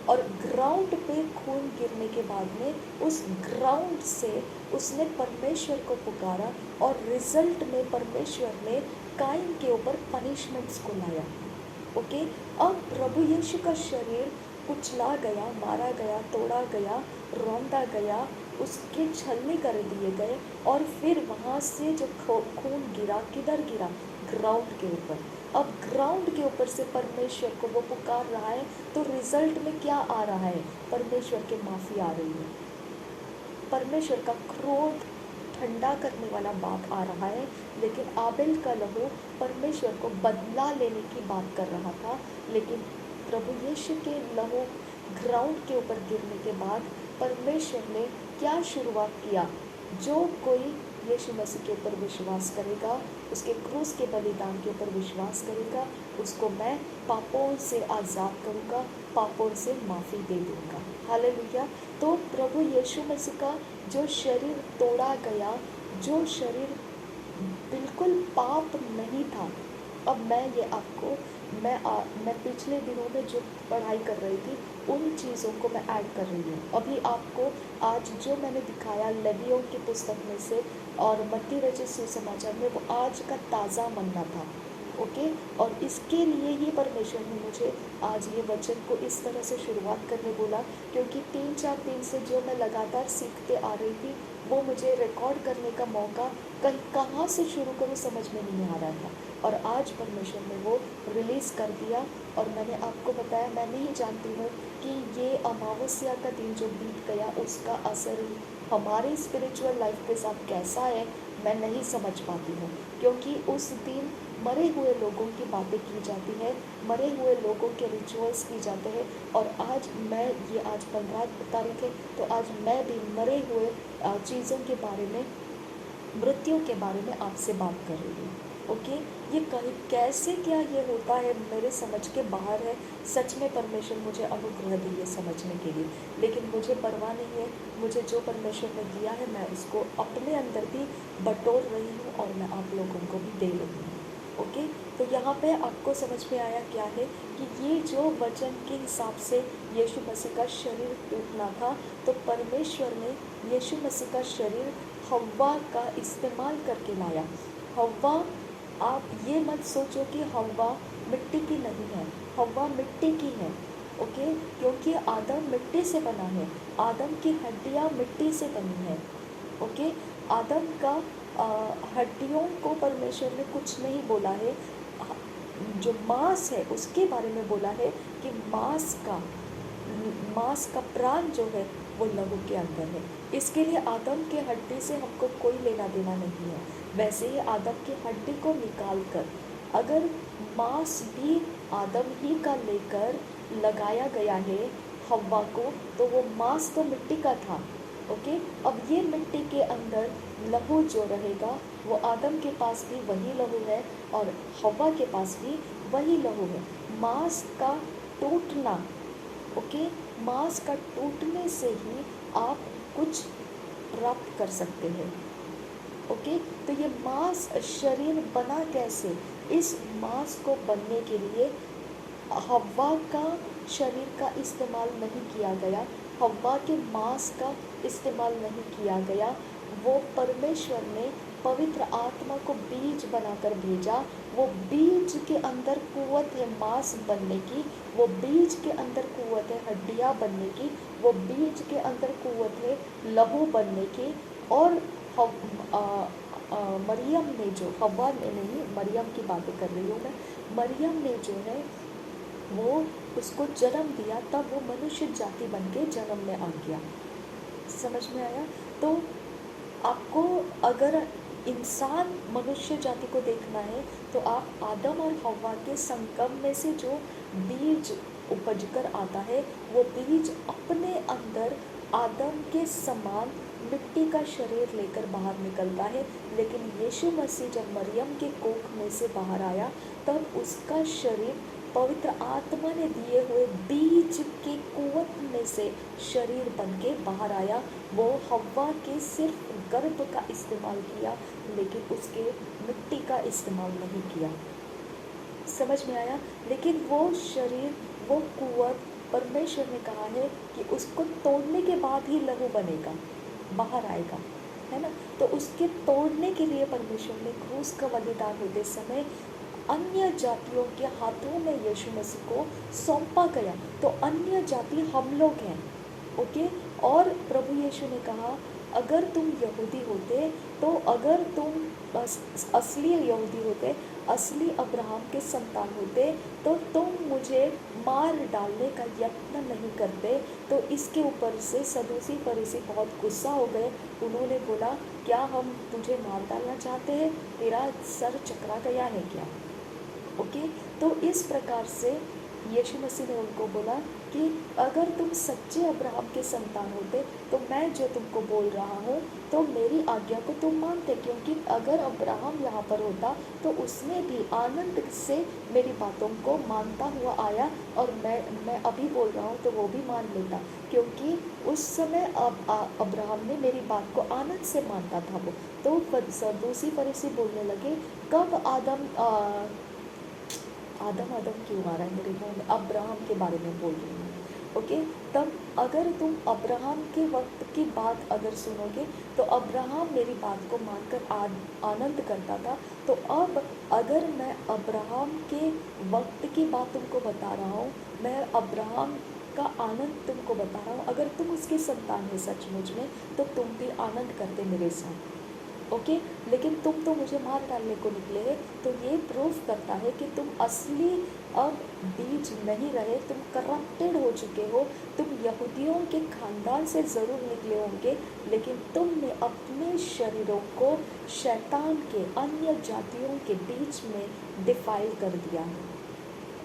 Speaker 1: और ग्राउंड पे खून गिरने के बाद में उस ग्राउंड से उसने परमेश्वर को पुकारा और रिजल्ट में परमेश्वर ने काइन के ऊपर पनिशमेंट्स को लाया। अब प्रभु यीशु का शरीर कुचला गया, मारा गया, तोड़ा गया, रौंदा गया, उसके छलनी कर दिए गए और फिर वहाँ से जो खून गिरा, किधर गिरा, ग्राउंड के ऊपर। अब ग्राउंड के ऊपर से परमेश्वर को वो पुकार रहा है, तो रिजल्ट में क्या आ रहा है, परमेश्वर की माफ़ी आ रही है, परमेश्वर का क्रोध ठंडा करने वाला बात आ रहा है। लेकिन आबेल का लहू परमेश्वर को बदला लेने की बात कर रहा था। लेकिन प्रभु यीशु के लहू ग्राउंड के ऊपर गिरने के बाद परमेश्वर ने क्या शुरुआत किया, जो कोई यीशु मसीह के ऊपर विश्वास करेगा, उसके क्रूस के बलिदान के ऊपर विश्वास करेगा, उसको मैं पापों से आज़ाद करूँगा, पापों से माफ़ी दे दूँगा। हालेलुया। तो प्रभु यीशु मसीह का जो शरीर तोड़ा गया, जो शरीर बिल्कुल पाप नहीं था। अब मैं पिछले दिनों में जो पढ़ाई कर रही थी उन चीज़ों को मैं ऐड कर रही हूँ। अभी आपको आज जो मैंने दिखाया लेवियों की पुस्तक में से और मत्ती रचित सुसमाचार में, वो आज का ताज़ा मन्ना था। और इसके लिए ही परमेश्वर ने मुझे आज ये वचन को इस तरह से शुरुआत करने बोला, क्योंकि 3-4 दिन से जो मैं लगातार सीखते आ रही थी वो मुझे रिकॉर्ड करने का मौका कहाँ से शुरू करूँ समझ में नहीं आ रहा था। और आज परमेश्वर ने वो रिलीज़ कर दिया। और मैंने आपको बताया, मैं नहीं जानती हूँ कि ये अमावस्या का दिन जो बीत गया उसका असर हमारे स्पिरिचुअल लाइफ के साथ कैसा है, मैं नहीं समझ पाती हूँ। क्योंकि उस दिन मरे हुए लोगों की बातें की जाती है, मरे हुए लोगों के रिचुअल्स की जाते हैं। और आज 15 तारीख है, तो आज मैं भी मरे हुए चीज़ों के बारे में, मृत्यु के बारे में आपसे बात कर रही हूँ। ये कैसे क्या ये होता है मेरे समझ के बाहर है। सच में परमेश्वर मुझे अनुग्रह दिए समझने के लिए, लेकिन मुझे परवाह नहीं है। मुझे जो परमेश्वर ने दिया है मैं उसको अपने अंदर भी बटोर रही हूँ और मैं आप लोगों को भी दे रही हूँ। तो यहाँ पे आपको समझ में आया क्या है कि ये जो वचन के हिसाब से यीशु मसीह का शरीर टूटना था, तो परमेश्वर ने यीशु मसीह का शरीर हव्वा का इस्तेमाल करके लाया। हव्वा, आप ये मत सोचो कि हव्वा मिट्टी की नहीं है, हव्वा मिट्टी की है। ओके, क्योंकि आदम मिट्टी से बना है, आदम की हड्डियाँ मिट्टी से बनी है। ओके, आदम का हड्डियों को परमेश्वर ने कुछ नहीं बोला है, जो मांस है उसके बारे में बोला है कि मांस का प्राण जो है वो लहू के अंदर है। इसके लिए आदम के हड्डी से हमको कोई लेना देना नहीं है। वैसे ही आदम की हड्डी को निकाल कर अगर मांस भी आदम ही का लेकर लगाया गया है हव्वा को, तो वो मांस तो मिट्टी का था। ओके, अब ये मिट्टी के अंदर लहू जो रहेगा वो आदम के पास भी वही लहू है और हव्वा के पास भी वही लहू है। मांस का टूटना, ओके, मांस का टूटने से ही आप कुछ प्राप्त कर सकते हैं। ओके, तो ये मांस शरीर बना कैसे? इस मांस को बनने के लिए हव्वा का शरीर का इस्तेमाल नहीं किया गया, हव्वा के मांस का इस्तेमाल नहीं किया गया। वो परमेश्वर ने पवित्र आत्मा को बीज बनाकर भेजा। वो बीज के अंदर कुव्वत है मांस बनने की, वो बीज के अंदर कुव्वत है हड्डियाँ बनने की, वो बीज के अंदर कुव्वत है लहू बनने की। और मरियम ने जो, हव्वा ने नहीं, मरियम की बातें कर रही हूँ मैं, मरियम ने जो है वो उसको जन्म दिया, तब वो मनुष्य जाति बन के जन्म में आ गया। समझ में आया? तो आपको अगर इंसान मनुष्य जाति को देखना है तो आप आदम और हव्वा के संगम में से जो बीज उपज कर आता है, वो बीज अपने अंदर आदम के समान मिट्टी का शरीर लेकर बाहर निकलता है। लेकिन यीशु मसीह जब मरियम के कोख में से बाहर आया, तब उसका शरीर पवित्र आत्मा ने दिए हुए बीज के कुव्वत में से शरीर बन के बाहर आया। वो हव्वा के सिर्फ गर्भ का इस्तेमाल किया, लेकिन उसके मिट्टी का इस्तेमाल नहीं किया। समझ में आया? लेकिन वो शरीर, वो कुव्वत, परमेश्वर ने कहा है कि उसको तोड़ने के बाद ही लहू बनेगा, बाहर आएगा, है ना? तो उसके तोड़ने के लिए परमेश्वर ने क्रूस का बलिदान होते समय अन्य जातियों के हाथों में यीशु मसीह को सौंपा गया। तो अन्य जाति हम लोग हैं। ओके, और प्रभु यीशु ने कहा, अगर तुम यहूदी होते, तो अगर तुम असली यहूदी होते, असली अब्राहम के संतान होते, तो तुम मुझे मार डालने का यत्न नहीं करते। तो इसके ऊपर से सदूसी फरीसी बहुत गुस्सा हो गए। उन्होंने बोला, क्या हम तुझे मार डालना चाहते हैं? तेरा सर चकरा गया है क्या? ओके, तो इस प्रकार से यीशु मसीह ने उनको बोला कि अगर तुम सच्चे अब्राहम के संतान होते, तो मैं जो तुमको बोल रहा हूँ, तो मेरी आज्ञा को तुम मानते। क्योंकि अगर अब्राहम यहाँ पर होता, तो उसने भी आनंद से मेरी बातों को मानता हुआ आया, और मैं अभी बोल रहा हूँ तो वो भी मान लेता, क्योंकि उस समय अब्राहम ने मेरी बात को आनंद से मानता था। वो तो सदूसी फरीसी बोलने लगे, कब आदम क्यों आ रहा है मेरे मुंह में? अब्राहम के बारे में बोल रही हूँ। ओके, तब अगर तुम अब्राहम के वक्त की बात अगर सुनोगे, तो अब्राहम मेरी बात को मानकर आनंद करता था। तो अब अगर मैं अब्राहम के वक्त की बात तुमको बता रहा हूँ, मैं अब्राहम का आनंद तुमको बता रहा हूँ, अगर तुम उसके संतान है सचमुच में, तो तुम भी आनंद करते मेरे साथ। ओके, लेकिन तुम तो मुझे मार डालने को निकले हैं। तो ये प्रूफ करता है कि तुम असली अब बीज नहीं रहे, तुम करप्टेड हो चुके हो। तुम यहूदियों के खानदान से ज़रूर निकले होंगे, लेकिन तुमने अपने शरीरों को शैतान के, अन्य जातियों के बीच में डिफाइल कर दिया है।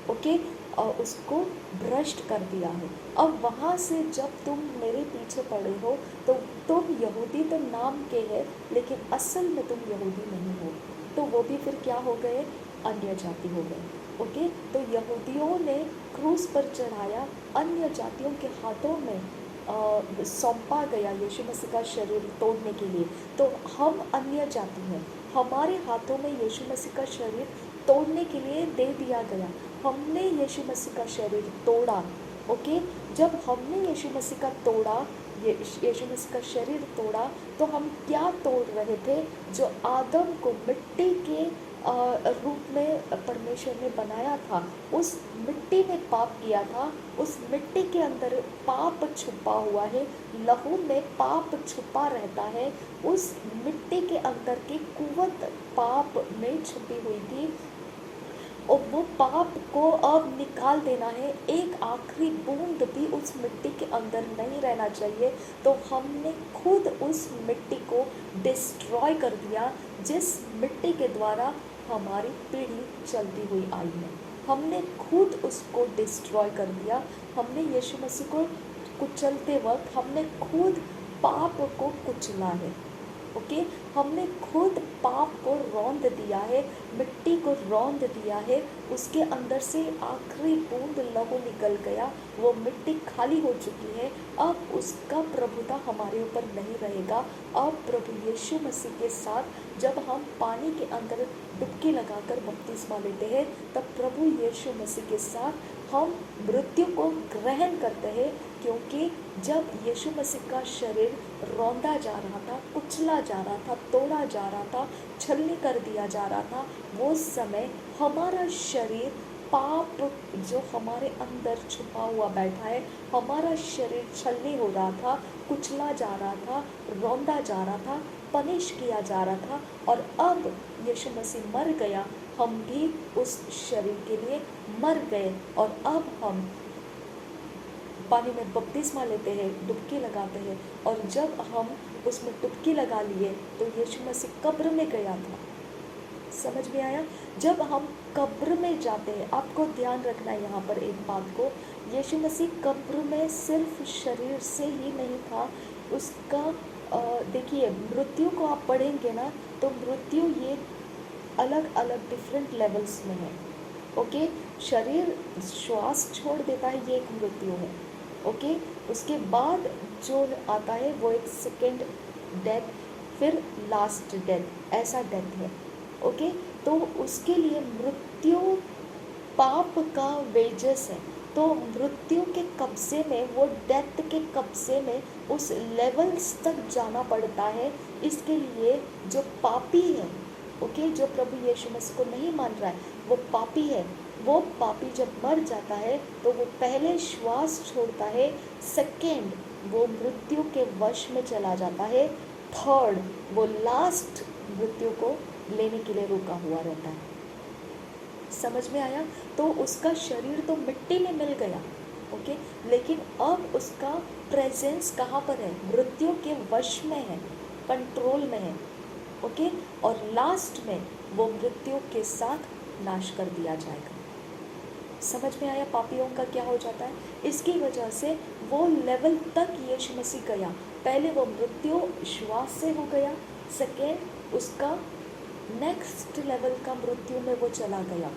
Speaker 1: ओके, और उसको भ्रष्ट कर दिया है। अब वहाँ से जब तुम मेरे पीछे पड़े हो, तो तुम यहूदी तो नाम के है, लेकिन असल में तुम यहूदी नहीं हो। तो वो भी फिर क्या हो गए? अन्य जाति हो गए। ओके, तो यहूदियों ने क्रूस पर चढ़ाया, अन्य जातियों के हाथों में सौंपा गया यीशु मसीह का शरीर तोड़ने के लिए। तो हम अन्य जाति हैं, हमारे हाथों में यीशु मसीह का शरीर तोड़ने के लिए दे दिया गया। हमने यीशु मसीह का शरीर तोड़ा। ओके, जब हमने यीशु मसीह का तोड़ा, यीशु मसीह का शरीर तोड़ा, तो हम क्या तोड़ रहे थे? जो आदम को मिट्टी के रूप में परमेश्वर ने बनाया था, उस मिट्टी ने पाप किया था, उस मिट्टी के अंदर पाप छुपा हुआ है, लहू में पाप छुपा रहता है, उस मिट्टी के अंदर की कुव्वत पाप में छुपी हुई थी और वो पाप को अब निकाल देना है। एक आखिरी बूंद भी उस मिट्टी के अंदर नहीं रहना चाहिए। तो हमने खुद उस मिट्टी को डिस्ट्रॉय कर दिया, जिस मिट्टी के द्वारा हमारी पीढ़ी चलती हुई आई है। हमने खुद उसको डिस्ट्रॉय कर दिया। हमने यीशु मसीह को कुचलते वक्त हमने खुद पाप को कुचला है। ओके, हमने खुद पाप को रौंद दिया है, मिट्टी को रौंद दिया है, उसके अंदर से आखिरी बूंद लहू निकल गया, वो मिट्टी खाली हो चुकी है। अब उसका प्रभुता हमारे ऊपर नहीं रहेगा। अब प्रभु यीशु मसीह के साथ जब हम पानी के अंदर डुबकी लगाकर बपतिस्मा लेते हैं, तब प्रभु यीशु मसीह के साथ हम मृत्यु को ग्रहण करते हैं, क्योंकि जब यीशु मसीह का शरीर रौंदा जा रहा था, कुचला जा रहा था, तोड़ा जा रहा था, छलनी कर दिया जा रहा था, वो समय हमारा शरीर पाप जो हमारे अंदर छुपा हुआ बैठा है, हमारा शरीर छलनी हो रहा था, कुचला जा रहा था, रौंदा जा रहा था, पनिश किया जा रहा था। और अब यीशु मसीह मर गया, हम भी उस शरीर के लिए मर गए और अब हम पानी में बपतिस्मा लेते हैं, डुबकी लगाते हैं। और जब हम उसमें डुबकी लगा लिए तो यीशु मसीह कब्र में गया था। समझ में आया? जब हम कब्र में जाते हैं, आपको ध्यान रखना है यहाँ पर एक बात को, यीशु मसीह कब्र में सिर्फ शरीर से ही नहीं था, उसका देखिए मृत्यु को आप पढ़ेंगे ना, तो मृत्यु ये अलग अलग डिफरेंट लेवल्स में है। ओके, शरीर श्वास छोड़ देता है, ये एक मृत्यु है। ओके, उसके बाद जो आता है वो एक सेकेंड डेथ, फिर लास्ट डेथ, ऐसा डेथ है। ओके, तो उसके लिए मृत्यु पाप का वेजेस है। तो मृत्यु के कब्जे में, वो डेथ के कब्जे में उस लेवल्स तक जाना पड़ता है। इसके लिए जो पापी है, ओके, जो प्रभु यीशु मसीह को नहीं मान रहा है, वो पापी है। वो पापी जब मर जाता है तो वो पहले श्वास छोड़ता है, सेकेंड वो मृत्यु के वश में चला जाता है, थर्ड वो लास्ट मृत्यु को लेने के लिए रुका हुआ रहता है। समझ में आया? तो उसका शरीर तो मिट्टी में मिल गया, ओके, लेकिन अब उसका प्रेजेंस कहाँ पर है? मृत्यु के वश में है, कंट्रोल में है। ओके, और लास्ट में वो मृत्यु के साथ नाश कर दिया जाएगा। समझ में आया पापियों का क्या हो जाता है? इसकी वजह से वो लेवल तक यीशु मसीह गया। पहले वो मृत्यु श्वास से हो गया, सेकेंड उसका नेक्स्ट लेवल का मृत्यु में वो चला गया।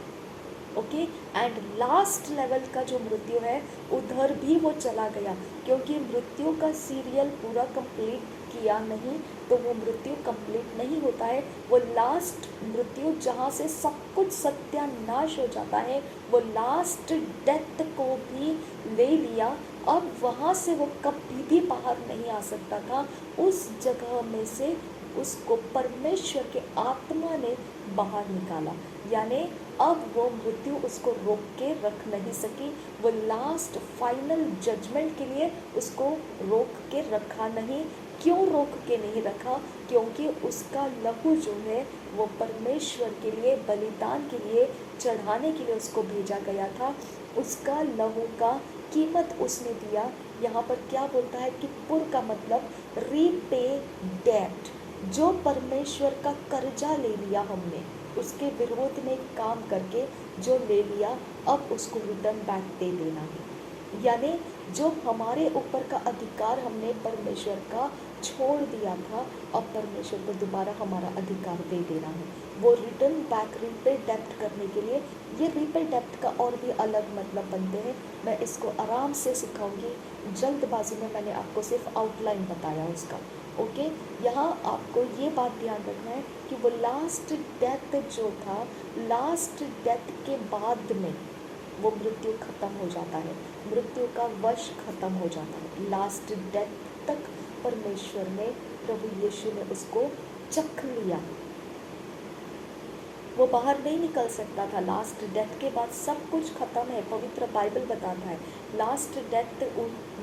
Speaker 1: ओके, एंड लास्ट लेवल का जो मृत्यु है उधर भी वो चला गया, क्योंकि मृत्यु का सीरियल पूरा कंप्लीट किया नहीं तो वो मृत्यु कंप्लीट नहीं होता है। वो लास्ट मृत्यु जहाँ से सब कुछ सत्यानाश हो जाता है, वो लास्ट डेथ को भी ले लिया। अब वहाँ से वो कभी भी बाहर नहीं आ सकता था। उस जगह में से उसको परमेश्वर के आत्मा ने बाहर निकाला, यानी अब वो मृत्यु उसको रोक के रख नहीं सकी। वो लास्ट फाइनल जजमेंट के लिए उसको रोक के रखा नहीं। क्यों रोक के नहीं रखा? क्योंकि उसका लहू जो है वो परमेश्वर के लिए, बलिदान के लिए, चढ़ाने के लिए उसको भेजा गया था। उसका लहू का कीमत उसने दिया। यहाँ पर क्या बोलता है कि पुर का मतलब रीपे डेट, जो परमेश्वर का कर्जा ले लिया हमने, उसके विरोध में काम करके जो ले लिया, अब उसको रिटर्न बैक दे देना है। यानी जो हमारे ऊपर का अधिकार हमने परमेश्वर का छोड़ दिया था, अब परमेश्वर को दोबारा हमारा अधिकार दे देना है। वो रिटर्न बैक, रीपे डेप्ट करने के लिए, ये रीपे डेप्ट का और भी अलग मतलब बनते हैं। मैं इसको आराम से सिखाऊंगी, जल्दबाजी में मैंने आपको सिर्फ आउटलाइन बताया उसका। ओके, यहाँ आपको ये बात ध्यान रखना है कि वो लास्ट डेथ जो था, लास्ट डेथ के बाद में वो मृत्यु खत्म हो जाता है, मृत्यु का वश खत्म हो जाता है। लास्ट डेथ तक परमेश्वर ने, प्रभु यीशु ने उसको चख लिया। वो बाहर नहीं निकल सकता था। लास्ट डेथ के बाद सब कुछ ख़त्म है, पवित्र बाइबल बताता है। लास्ट डेथ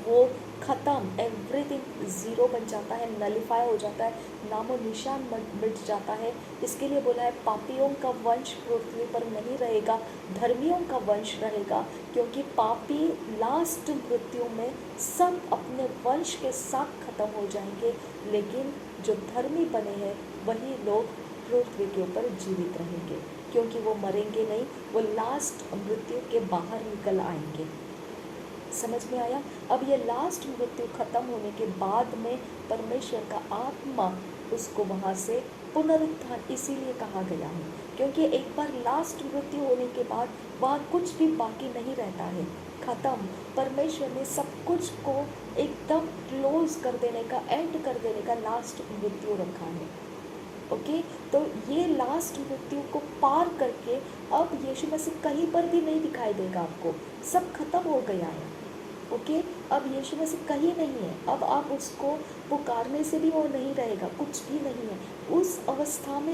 Speaker 1: वो ख़त्म, एवरीथिंग ज़ीरो बन जाता है, नलिफाई हो जाता है, नामो निशान मिट जाता है। इसके लिए बोला है पापियों का वंश पृथ्वी पर नहीं रहेगा, धर्मियों का वंश रहेगा, क्योंकि पापी लास्ट मृत्यु में सब अपने वंश के साथ ख़त्म हो जाएंगे, लेकिन जो धर्मी बने हैं वही लोग पृथ्वी के ऊपर जीवित रहेंगे, क्योंकि वो मरेंगे नहीं, वो लास्ट मृत्यु के बाहर निकल आएंगे। समझ में आया? अब ये लास्ट मृत्यु खत्म होने के बाद में परमेश्वर का आत्मा उसको वहाँ से पुनरुत्थान इसीलिए कहा गया है, क्योंकि एक बार लास्ट मृत्यु होने के बाद वहाँ कुछ भी बाकी नहीं रहता है, खत्म। परमेश्वर ने सब कुछ को एकदम क्लोज कर देने का, एंड कर देने का लास्ट मृत्यु रखा है। ओके, तो ये लास्ट मृत्यु को पार करके अब यीशु मसीह कहीं पर भी नहीं दिखाई देगा आपको, सब खत्म हो गया है। ओके, अब यीशु मसीह कहीं नहीं है, अब आप उसको पुकारने से भी वो नहीं रहेगा, कुछ भी नहीं है। उस अवस्था में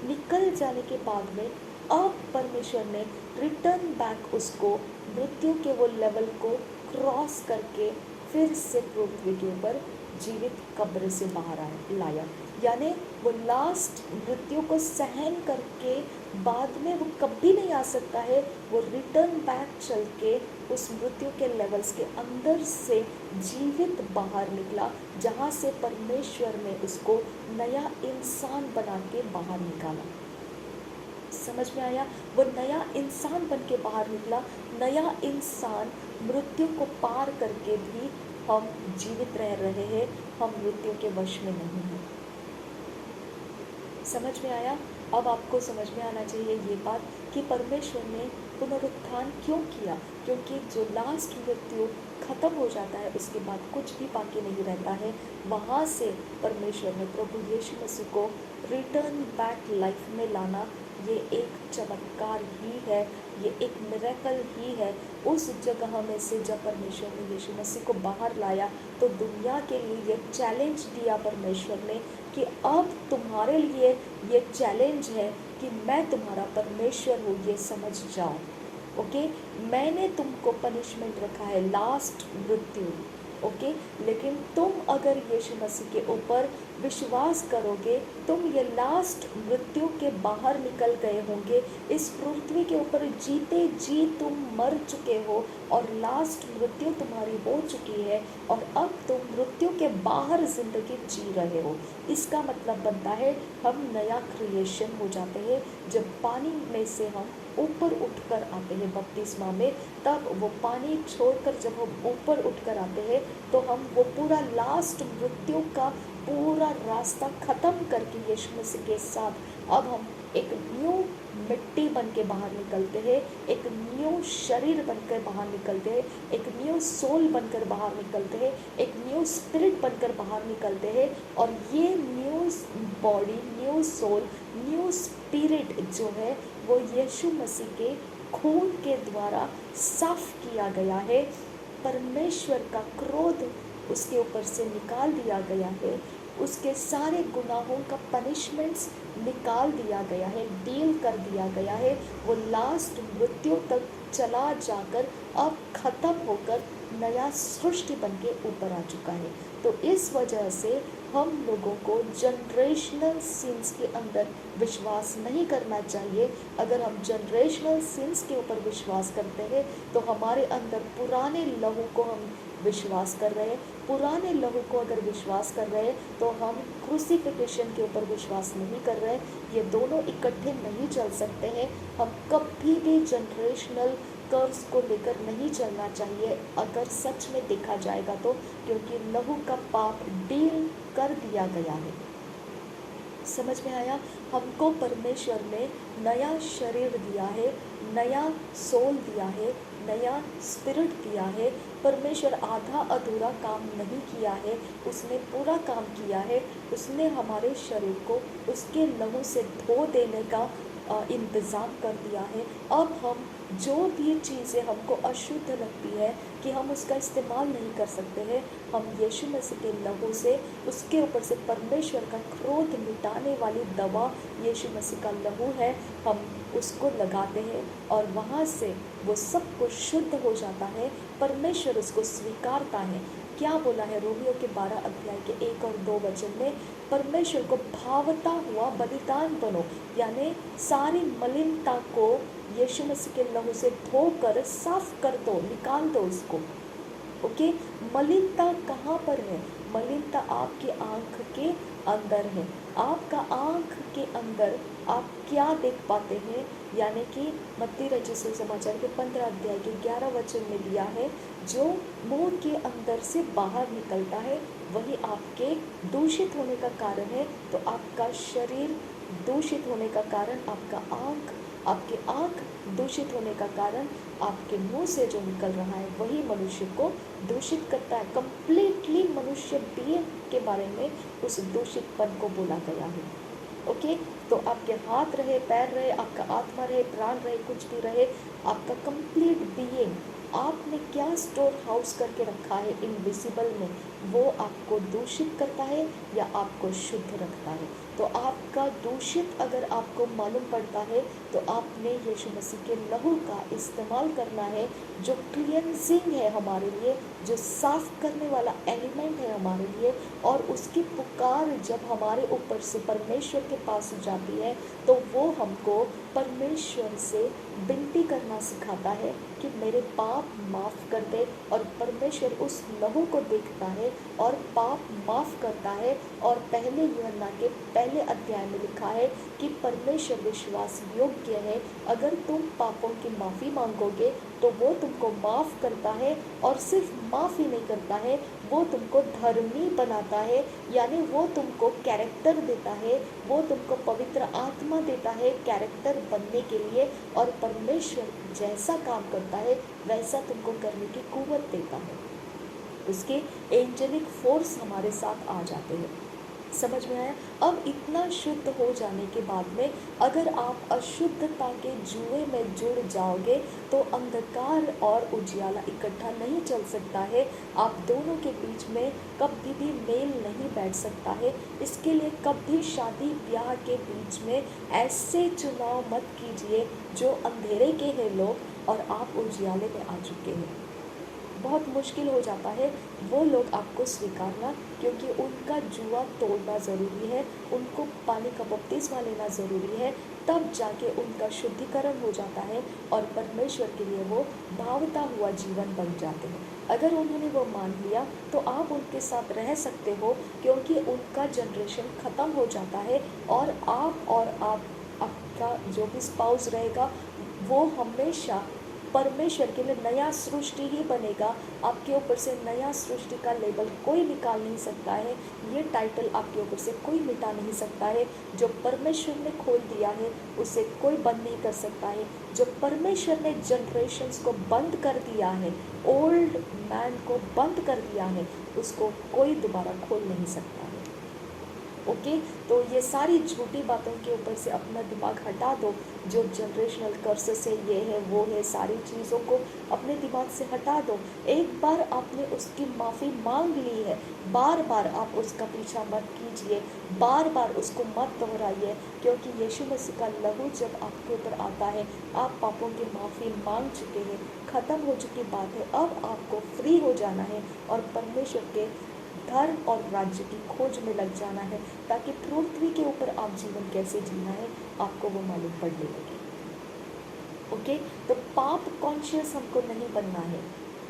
Speaker 1: निकल जाने के बाद में अब परमेश्वर ने रिटर्न बैक उसको मृत्यु के वो लेवल को क्रॉस करके फिर से पृथ्वी के ऊपर जीवित कब्र से बाहर लाया। यानी वो लास्ट मृत्यु को सहन करके बाद में वो कभी नहीं आ सकता है, वो रिटर्न बैक चल के उस मृत्यु के लेवल्स के अंदर से जीवित बाहर निकला, जहाँ से परमेश्वर ने उसको नया इंसान बना के बाहर निकाला। समझ में आया? वो नया इंसान बन के बाहर निकला, नया इंसान। मृत्यु को पार करके भी हम जीवित रह रहे हैं, हम मृत्यु के वश में नहीं हैं। समझ में आया? अब आपको समझ में आना चाहिए ये बात कि परमेश्वर ने पुनरुत्थान क्यों किया, क्योंकि जो लास्ट मृत्यु खत्म हो जाता है उसके बाद कुछ भी बाकी नहीं रहता है। वहाँ से परमेश्वर ने प्रभु यीशु मसीह को रिटर्न बैक लाइफ में लाना, ये एक चमत्कार ही है, ये एक मिरेकल ही है। उस जगह में से जब परमेश्वर ने यीशु मसीह को बाहर लाया तो दुनिया के लिए ये चैलेंज दिया परमेश्वर ने कि अब तुम्हारे लिए ये चैलेंज है कि मैं तुम्हारा परमेश्वर हूँ, ये समझ जाओ। ओके, मैंने तुमको पनिशमेंट रखा है लास्ट मृत्यु, ओके, लेकिन तुम अगर यीशु मसीह के ऊपर विश्वास करोगे, तुम ये लास्ट मृत्यु के बाहर निकल गए होंगे। इस पृथ्वी के ऊपर जीते जी तुम मर चुके हो और लास्ट मृत्यु तुम्हारी हो चुकी है, और अब तुम मृत्यु के बाहर जिंदगी जी रहे हो। इसका मतलब बनता है हम नया क्रिएशन हो जाते हैं। जब पानी में से हम ऊपर उठकर आते हैं बपतिस्मा में, तब वो पानी छोड़कर जब हम ऊपर उठकर आते हैं तो हम वो पूरा लास्ट मृत्यु का पूरा रास्ता ख़त्म करके यीशु मसीह के साथ अब हम एक न्यू मिट्टी बन के बाहर निकलते हैं, एक न्यू शरीर बनकर बाहर निकलते हैं, एक न्यू सोल बनकर बाहर निकलते हैं, एक न्यू स्पिरिट बनकर बाहर निकलते हैं। और ये new body, new soul, new spirit जो है वो यीशु मसीह के खून के द्वारा साफ किया गया है। परमेश्वर का क्रोध उसके ऊपर से निकाल दिया गया है, उसके सारे गुनाहों का पनिशमेंट्स निकाल दिया गया है, डील कर दिया गया है। वो लास्ट मृत्यु तक चला जाकर अब ख़त्म होकर नया सृष्टि बन के ऊपर आ चुका है। तो इस वजह से हम लोगों को जनरेशनल सिंस के अंदर विश्वास नहीं करना चाहिए। अगर हम जनरेशनल सिंस के ऊपर विश्वास करते हैं तो हमारे अंदर पुराने लहू को हम विश्वास कर रहे हैं। पुराने लहू को अगर विश्वास कर रहे हैं तो हम क्रूसिफिकेशन के ऊपर विश्वास नहीं कर रहे हैं। ये दोनों इकट्ठे नहीं चल सकते हैं। हम कभी भी जनरेशनल कर्स को लेकर नहीं चलना चाहिए अगर सच में देखा जाएगा तो, क्योंकि लहू का पाप डील कर दिया गया है। समझ में आया? हमको परमेश्वर ने नया शरीर दिया है, नया सोल दिया है, नया स्पिरिट दिया है। परमेश्वर आधा अधूरा काम नहीं किया है, उसने पूरा काम किया है। उसने हमारे शरीर को उसके लहू से धो देने का इंतज़ाम कर दिया है। अब हम जो भी चीज़ें हमको अशुद्ध लगती है कि हम उसका इस्तेमाल नहीं कर सकते हैं, हम यीशु मसीह के लहू से उसके ऊपर से परमेश्वर का क्रोध मिटाने वाली दवा यीशु मसीह का लहू है, हम उसको लगाते हैं और वहाँ से वो सब कुछ शुद्ध हो जाता है। परमेश्वर उसको स्वीकारता है। क्या बोला है रोमियो के 12 अध्याय के 1 और 2 वचन में, परमेश्वर को भावता हुआ बलिदान बनो, यानी सारी मलिनता को यीशु मसीह के लहू से धोकर साफ कर दो, निकाल दो उसको। ओके, मलिनता कहाँ पर है? मलिनता आपकी आँख के अंदर है। आपका आँख के अंदर आप क्या देख पाते हैं? यानी कि मत्ती रचित सुसमाचार के 15 अध्याय के 11 वचन में दिया है, जो मुंह के अंदर से बाहर निकलता है वही आपके दूषित होने का कारण है। तो आपका शरीर दूषित होने का कारण आपके आँख दूषित होने का कारण आपके मुंह से जो निकल रहा है वही मनुष्य को दूषित करता है। कंप्लीटली मनुष्य बीइंग के बारे में उस दूषितपन को बोला गया है। ओके, तो आपके हाथ रहे, पैर रहे, आपका आत्मा रहे, प्राण रहे, कुछ भी रहे, आपका कंप्लीट बीइंग, आपने क्या स्टोर हाउस करके रखा है इनविजिबल में, वो आपको दूषित करता है या आपको शुद्ध रखता है। तो आपका दूषित अगर आपको मालूम पड़ता है तो आपने यीशु मसीह के लहू का इस्तेमाल करना है, जो क्लियंजिंग है हमारे लिए, जो साफ करने वाला एलिमेंट है हमारे लिए। और उसकी पुकार जब हमारे ऊपर से परमेश्वर के पास जाती है तो वो हमको परमेश्वर से विनती करना सिखाता है कि मेरे पाप माफ़ कर दे, और परमेश्वर उस लहू को देखता है और पाप माफ़ करता है। और पहले यूहन्ना के पहले अध्याय में लिखा है कि परमेश्वर विश्वास योग्य है, अगर तुम पापों की माफ़ी मांगोगे तो वो तुमको माफ़ करता है, और सिर्फ माफ़ ही नहीं करता है, वो तुमको धर्मी बनाता है, यानी वो तुमको कैरेक्टर देता है, वो तुमको पवित्र आत्मा देता है कैरेक्टर बनने के लिए, और परमेश्वर जैसा काम करता है वैसा तुमको करने की कुव्वत देता है। उसके एंजेलिक फोर्स हमारे साथ आ जाते हैं। समझ में आया? अब इतना शुद्ध हो जाने के बाद में अगर आप अशुद्धता के जुए में जुड़ जाओगे तो अंधकार और उजियाला इकट्ठा नहीं चल सकता है। आप दोनों के बीच में कभी भी मेल नहीं बैठ सकता है। इसके लिए कभी शादी ब्याह के बीच में ऐसे चुनाव मत कीजिए जो अंधेरे के हैं लोग और आप उजियाले में आ चुके हैं। बहुत मुश्किल हो जाता है वो लोग आपको स्वीकारना, क्योंकि उनका जुआ तोड़ना ज़रूरी है, उनको पानी का बपतिस्मा लेना ज़रूरी है, तब जाके उनका शुद्धिकरण हो जाता है और परमेश्वर के लिए वो भावता हुआ जीवन बन जाते हैं। अगर उन्होंने वो मान लिया तो आप उनके साथ रह सकते हो, क्योंकि उनका जनरेशन ख़त्म हो जाता है और आपका जो भी स्पाउस रहेगा वो हमेशा परमेश्वर के लिए नया सृष्टि ही बनेगा। आपके ऊपर से नया सृष्टि का लेबल कोई निकाल नहीं सकता है, ये टाइटल आपके ऊपर से कोई मिटा नहीं सकता है। जो परमेश्वर ने खोल दिया है उसे कोई बंद नहीं कर सकता है। जो परमेश्वर ने जनरेशन्स को बंद कर दिया है, ओल्ड मैन को बंद कर दिया है, उसको कोई दोबारा खोल नहीं सकता है। ओके, तो ये सारी झूठी बातों के ऊपर से अपना दिमाग हटा दो। जो जनरेशनल कर्सेस है, ये है वो है, सारी चीज़ों को अपने दिमाग से हटा दो। एक बार आपने उसकी माफ़ी मांग ली है, बार बार आप उसका पीछा मत कीजिए, बार बार उसको मत दोहराइए, क्योंकि यीशु मसीह का लहू जब आपके ऊपर आता है, आप पापों की माफ़ी मांग चुके हैं, ख़त्म हो चुकी बात है। अब आपको फ्री हो जाना है और परमेश्वर के धर्म और राज्य की खोज में लग जाना है, ताकि पृथ्वी के ऊपर आप जीवन कैसे जीना है आपको वो मालूम पड़ने लगे। ओके, तो पाप कॉन्शियस हमको नहीं बनना है।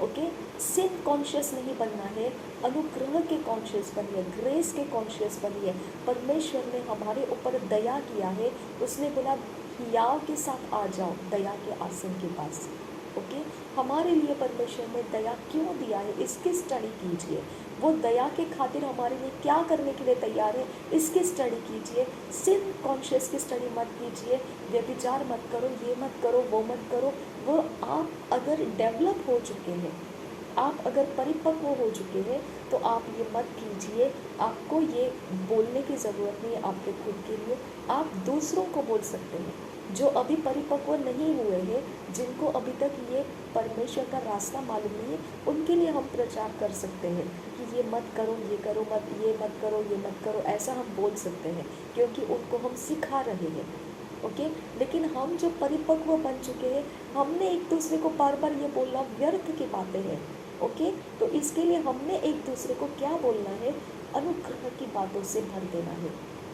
Speaker 1: ओके, सिन कॉन्शियस नहीं बनना है, अनुग्रह के कॉन्शियस बनिए, ग्रेस के कॉन्शियस बनिए। परमेश्वर ने हमारे ऊपर दया किया है, उसने बोला हियाव के साथ आ जाओ दया के आसन के पास। ओके, हमारे लिए परमेश्वर ने दया क्यों दिया है इसकी स्टडी कीजिए। वो दया के खातिर हमारे लिए क्या करने के लिए तैयार है इसकी स्टडी कीजिए। सिन कॉन्शियस की स्टडी मत कीजिए, व्यभिचार मत करो, ये मत करो, वो मत करो। वो आप अगर डेवलप हो चुके हैं, आप अगर परिपक्व हो चुके हैं तो आप ये मत कीजिए। आपको ये बोलने की ज़रूरत नहीं है आपके खुद के लिए, आप दूसरों को बोल सकते हैं। जो अभी परिपक्व नहीं हुए हैं, जिनको अभी तक ये परमेश्वर का रास्ता मालूम नहीं है, उनके लिए हम प्रचार कर सकते हैं कि ये मत करो, ये करो मत, ये मत करो, ये मत करो, ऐसा हम बोल सकते हैं, क्योंकि उनको हम सिखा रहे हैं। ओके, लेकिन हम जो परिपक्व बन चुके हैं, हमने एक दूसरे को बार बार ये बोलना व्यर्थ की बातें हैं। ओके, तो इसके लिए हमने एक दूसरे को क्या बोलना है, अनुग्रह की बातों से भर देना है।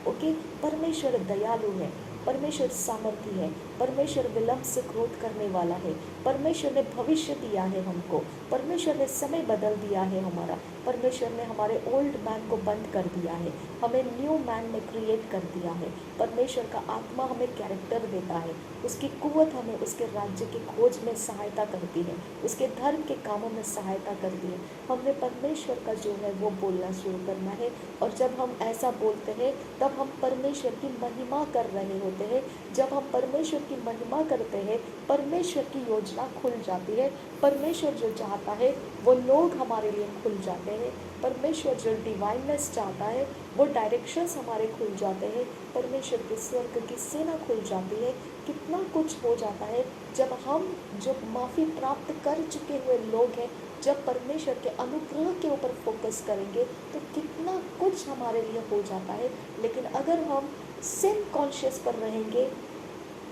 Speaker 1: ओके, परमेश्वर दयालु है, परमेश्वर सामर्थी है, परमेश्वर विलंब से क्रोध करने वाला है, परमेश्वर ने भविष्य दिया है हमको, परमेश्वर ने समय बदल दिया है हमारा, परमेश्वर ने हमारे ओल्ड मैन को बंद कर दिया है, हमें न्यू मैन में क्रिएट कर दिया है। परमेश्वर का आत्मा हमें कैरेक्टर देता है, उसकी कुवत हमें उसके राज्य की खोज में सहायता करती है, उसके धर्म के कामों में सहायता करती है। हमने परमेश्वर का जो है वो बोलना शुरू करना है, और जब हम ऐसा बोलते हैं तब हम परमेश्वर की महिमा कर रहे होते हैं। जब हम परमेश्वर की महिमा करते हैं, परमेश्वर की योजना खुल जाती है, परमेश्वर जो चाहता है वो लोग हमारे लिए खुल जाते हैं, परमेश्वर जो डिवाइननेस चाहता है वो डायरेक्शंस हमारे खुल जाते हैं, परमेश्वर के स्वर्ग की सेना खुल जाती है। कितना कुछ हो जाता है जब हम जो माफ़ी प्राप्त कर चुके हुए लोग हैं, जब परमेश्वर के अनुग्रह के ऊपर फोकस करेंगे तो कितना कुछ हमारे लिए हो जाता है। लेकिन अगर हम सिन कॉन्शियस पर रहेंगे,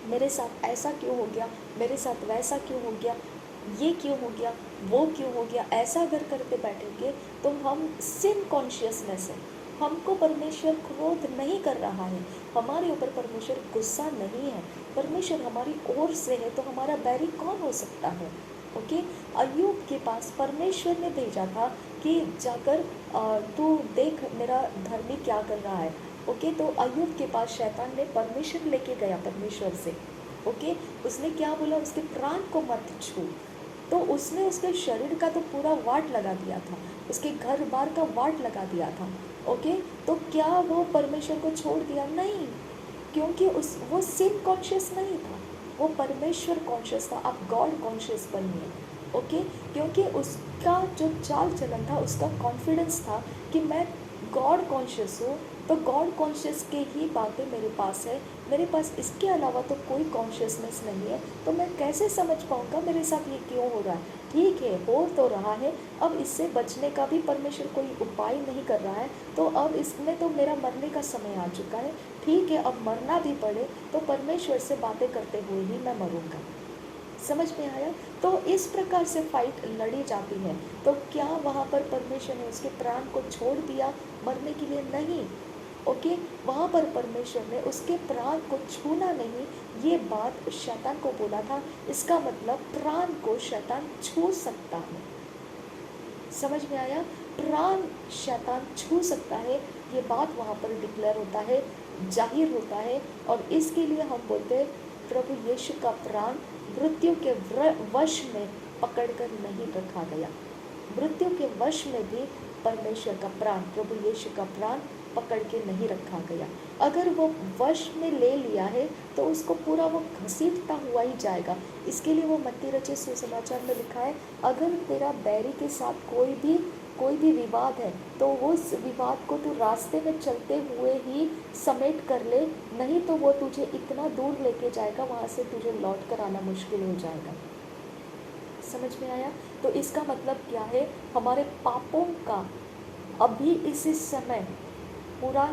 Speaker 1: मेरे साथ ऐसा क्यों हो गया, मेरे साथ वैसा क्यों हो गया, ये क्यों हो गया, वो क्यों हो गया, ऐसा अगर करते बैठेंगे तो हम सिन कॉन्शियसनेस है, हमको परमेश्वर क्रोध नहीं कर रहा है, हमारे ऊपर परमेश्वर गुस्सा नहीं है, परमेश्वर हमारी ओर से है, तो हमारा बैरी कौन हो सकता है। ओके, अय्यूब के पास परमेश्वर ने भेजा था कि जाकर तू देख मेरा धर्मी क्या कर रहा है। ओके, तो अय्यूब के पास शैतान ने परमिशन लेके गया परमेश्वर से। ओके, उसने क्या बोला, उसके प्राण को मत छू, तो उसने उसके शरीर का तो पूरा वाट लगा दिया था, उसके घर बार का वाट लगा दिया था। ओके, तो क्या वो परमेश्वर को छोड़ दिया? नहीं, क्योंकि वो सिन कॉन्शियस नहीं था, वो परमेश्वर कॉन्शियस था। आप गॉड कॉन्शियस बनिए। ओके, क्योंकि उसका जो चाल चलन था, उसका कॉन्फिडेंस था कि मैं गॉड कॉन्शियस हूँ, तो गॉड कॉन्शियस के ही बातें मेरे पास है, मेरे पास इसके अलावा तो कोई कॉन्शियसनेस नहीं है, तो मैं कैसे समझ पाऊँगा मेरे साथ ये क्यों हो रहा है। ठीक है, हो तो रहा है, अब इससे बचने का भी परमेश्वर कोई उपाय नहीं कर रहा है, तो अब इसमें तो मेरा मरने का समय आ चुका है। ठीक है, अब मरना भी पड़े तो परमेश्वर से बातें करते हुए ही मैं मरूँगा। समझ में आया? तो इस प्रकार से फाइट लड़ी जाती है। तो क्या वहाँ पर परमेश्वर ने उसके प्राण को छोड़ दिया मरने के लिए? नहीं। ओके, वहाँ पर परमेश्वर ने उसके प्राण को छूना नहीं, ये बात शैतान को बोला था। इसका मतलब प्राण को शैतान छू सकता है। समझ में आया? प्राण शैतान छू सकता है, ये बात वहाँ पर डिक्लेयर होता है, जाहिर होता है। और इसके लिए हम बोलते हैं प्रभु यीशु का प्राण मृत्यु के वश में पकड़कर नहीं रखा गया। मृत्यु के वश में भी परमेश्वर का प्राण, प्रभु यीशु का प्राण पकड़ के नहीं रखा गया। अगर वो वश में ले लिया है तो उसको पूरा वो घसीटता हुआ ही जाएगा। इसके लिए वो मत्ती रचित सुसमाचार में लिखा है, अगर तेरा बैरी के साथ कोई भी विवाद है तो उस विवाद को तू रास्ते में चलते हुए ही समेट कर ले, नहीं तो वो तुझे इतना दूर लेके जाएगा, वहाँ से तुझे लौट कर आना मुश्किल हो जाएगा। समझ में आया? तो इसका मतलब क्या है, हमारे पापों का अभी इसी समय पूरा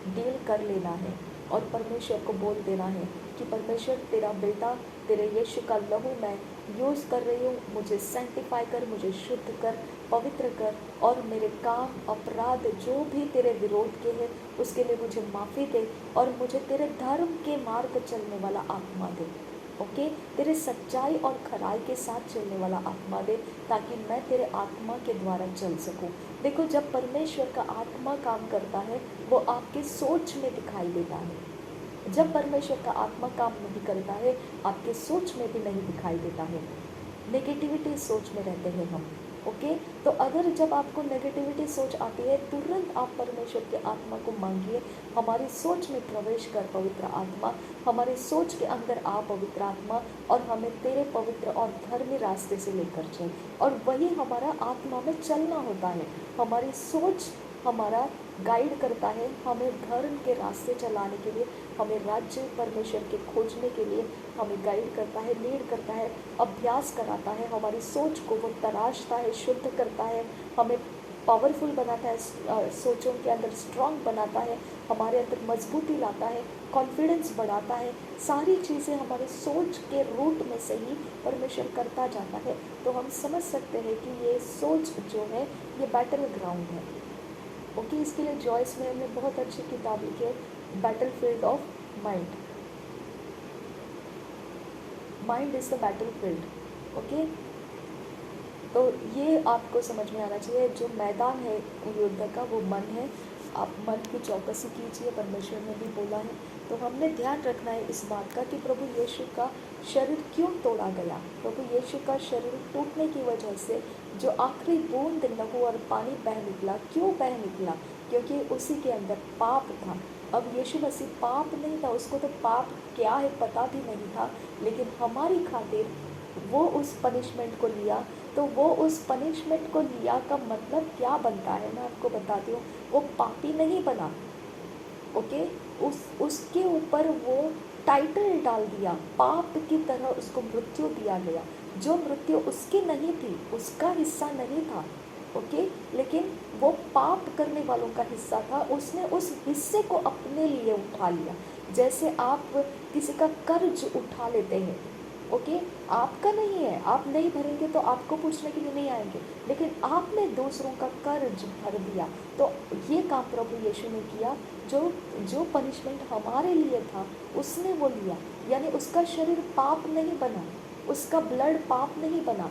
Speaker 1: डील कर लेना है और परमेश्वर को बोल देना है कि परमेश्वर तेरा बेटा, तेरे यीशु का लहू मैं यूज़ कर रही हूँ, मुझे सैंक्टिफाई कर, मुझे शुद्ध कर, पवित्र कर, और मेरे काम अपराध जो भी तेरे विरोध के हैं उसके लिए मुझे माफ़ी दे, और मुझे तेरे धर्म के मार्ग चलने वाला आत्मा दे। ओके, तेरे सच्चाई और खराई के साथ चलने वाला आत्मा दे, ताकि मैं तेरे आत्मा के द्वारा चल सकूं। देखो, जब परमेश्वर का आत्मा काम करता है वो आपके सोच में दिखाई देता है। जब परमेश्वर का आत्मा काम नहीं करता है आपके सोच में भी नहीं दिखाई देता है। नेगेटिविटी सोच में रहते हैं हम। ओके, तो अगर जब आपको नेगेटिविटी सोच आती है, तुरंत आप परमेश्वर के आत्मा को मांगिए, हमारी सोच में प्रवेश कर पवित्र आत्मा, हमारी सोच के अंदर आ पवित्र आत्मा, और हमें तेरे पवित्र और धर्मी रास्ते से लेकर चल। और वही हमारा आत्मा में चलना होता है। हमारी सोच हमारा गाइड करता है हमें धर्म के रास्ते चलाने के लिए, हमें राज्य परमेश्वर के खोजने के लिए हमें गाइड करता है, लीड करता है, अभ्यास कराता है, हमारी सोच को वो तराशता है, शुद्ध करता है, हमें पावरफुल बनाता है, सोचों के अंदर स्ट्रांग बनाता है, हमारे अंदर मजबूती लाता है, कॉन्फिडेंस बढ़ाता है। सारी चीज़ें हमारे सोच के रूट में से ही परमेश्वर करता जाता है। तो हम समझ सकते हैं कि ये सोच जो है ये बैटल ग्राउंड है। ओके, इसके लिए जॉयस मेयर ने बहुत अच्छी किताब लिखी है, battle field of mind. Mind is the battle field. Okay, तो ये आपको समझ में आना चाहिए, जो मैदान है युद्ध का वो मन है। आप मन की चौकसी कीजिए, परमेश्वर ने भी बोला है। तो हमने ध्यान रखना है इस बात का कि प्रभु यीशु का शरीर क्यों तोड़ा गया। प्रभु यीशु का शरीर टूटने की वजह से जो आखिरी बूंद लहू और पानी बह निकला, क्यों बह निकला? क्योंकि उसी के अंदर पाप था। अब यीशु मसीह पाप नहीं था, उसको तो पाप क्या है पता भी नहीं था, लेकिन हमारी खातिर वो उस पनिशमेंट को लिया। तो वो उस पनिशमेंट को लिया का मतलब क्या बनता है, मैं आपको बताती हूँ। वो पापी नहीं बना। ओके, उसके ऊपर वो टाइटल डाल दिया, पाप की तरह उसको मृत्यु दिया गया। जो मृत्यु उसकी नहीं थी, उसका हिस्सा नहीं था। ओके, लेकिन वो पाप करने वालों का हिस्सा था, उसने उस हिस्से को अपने लिए उठा लिया। जैसे आप किसी का कर्ज उठा लेते हैं, ओके, आपका नहीं है, आप नहीं भरेंगे तो आपको पूछने के लिए नहीं आएंगे, लेकिन आपने दूसरों का कर्ज भर दिया। तो ये काम प्रभु यीशु ने किया। जो जो पनिशमेंट हमारे लिए था उसने वो लिया, यानी उसका शरीर पाप नहीं बना, उसका ब्लड पाप नहीं बना।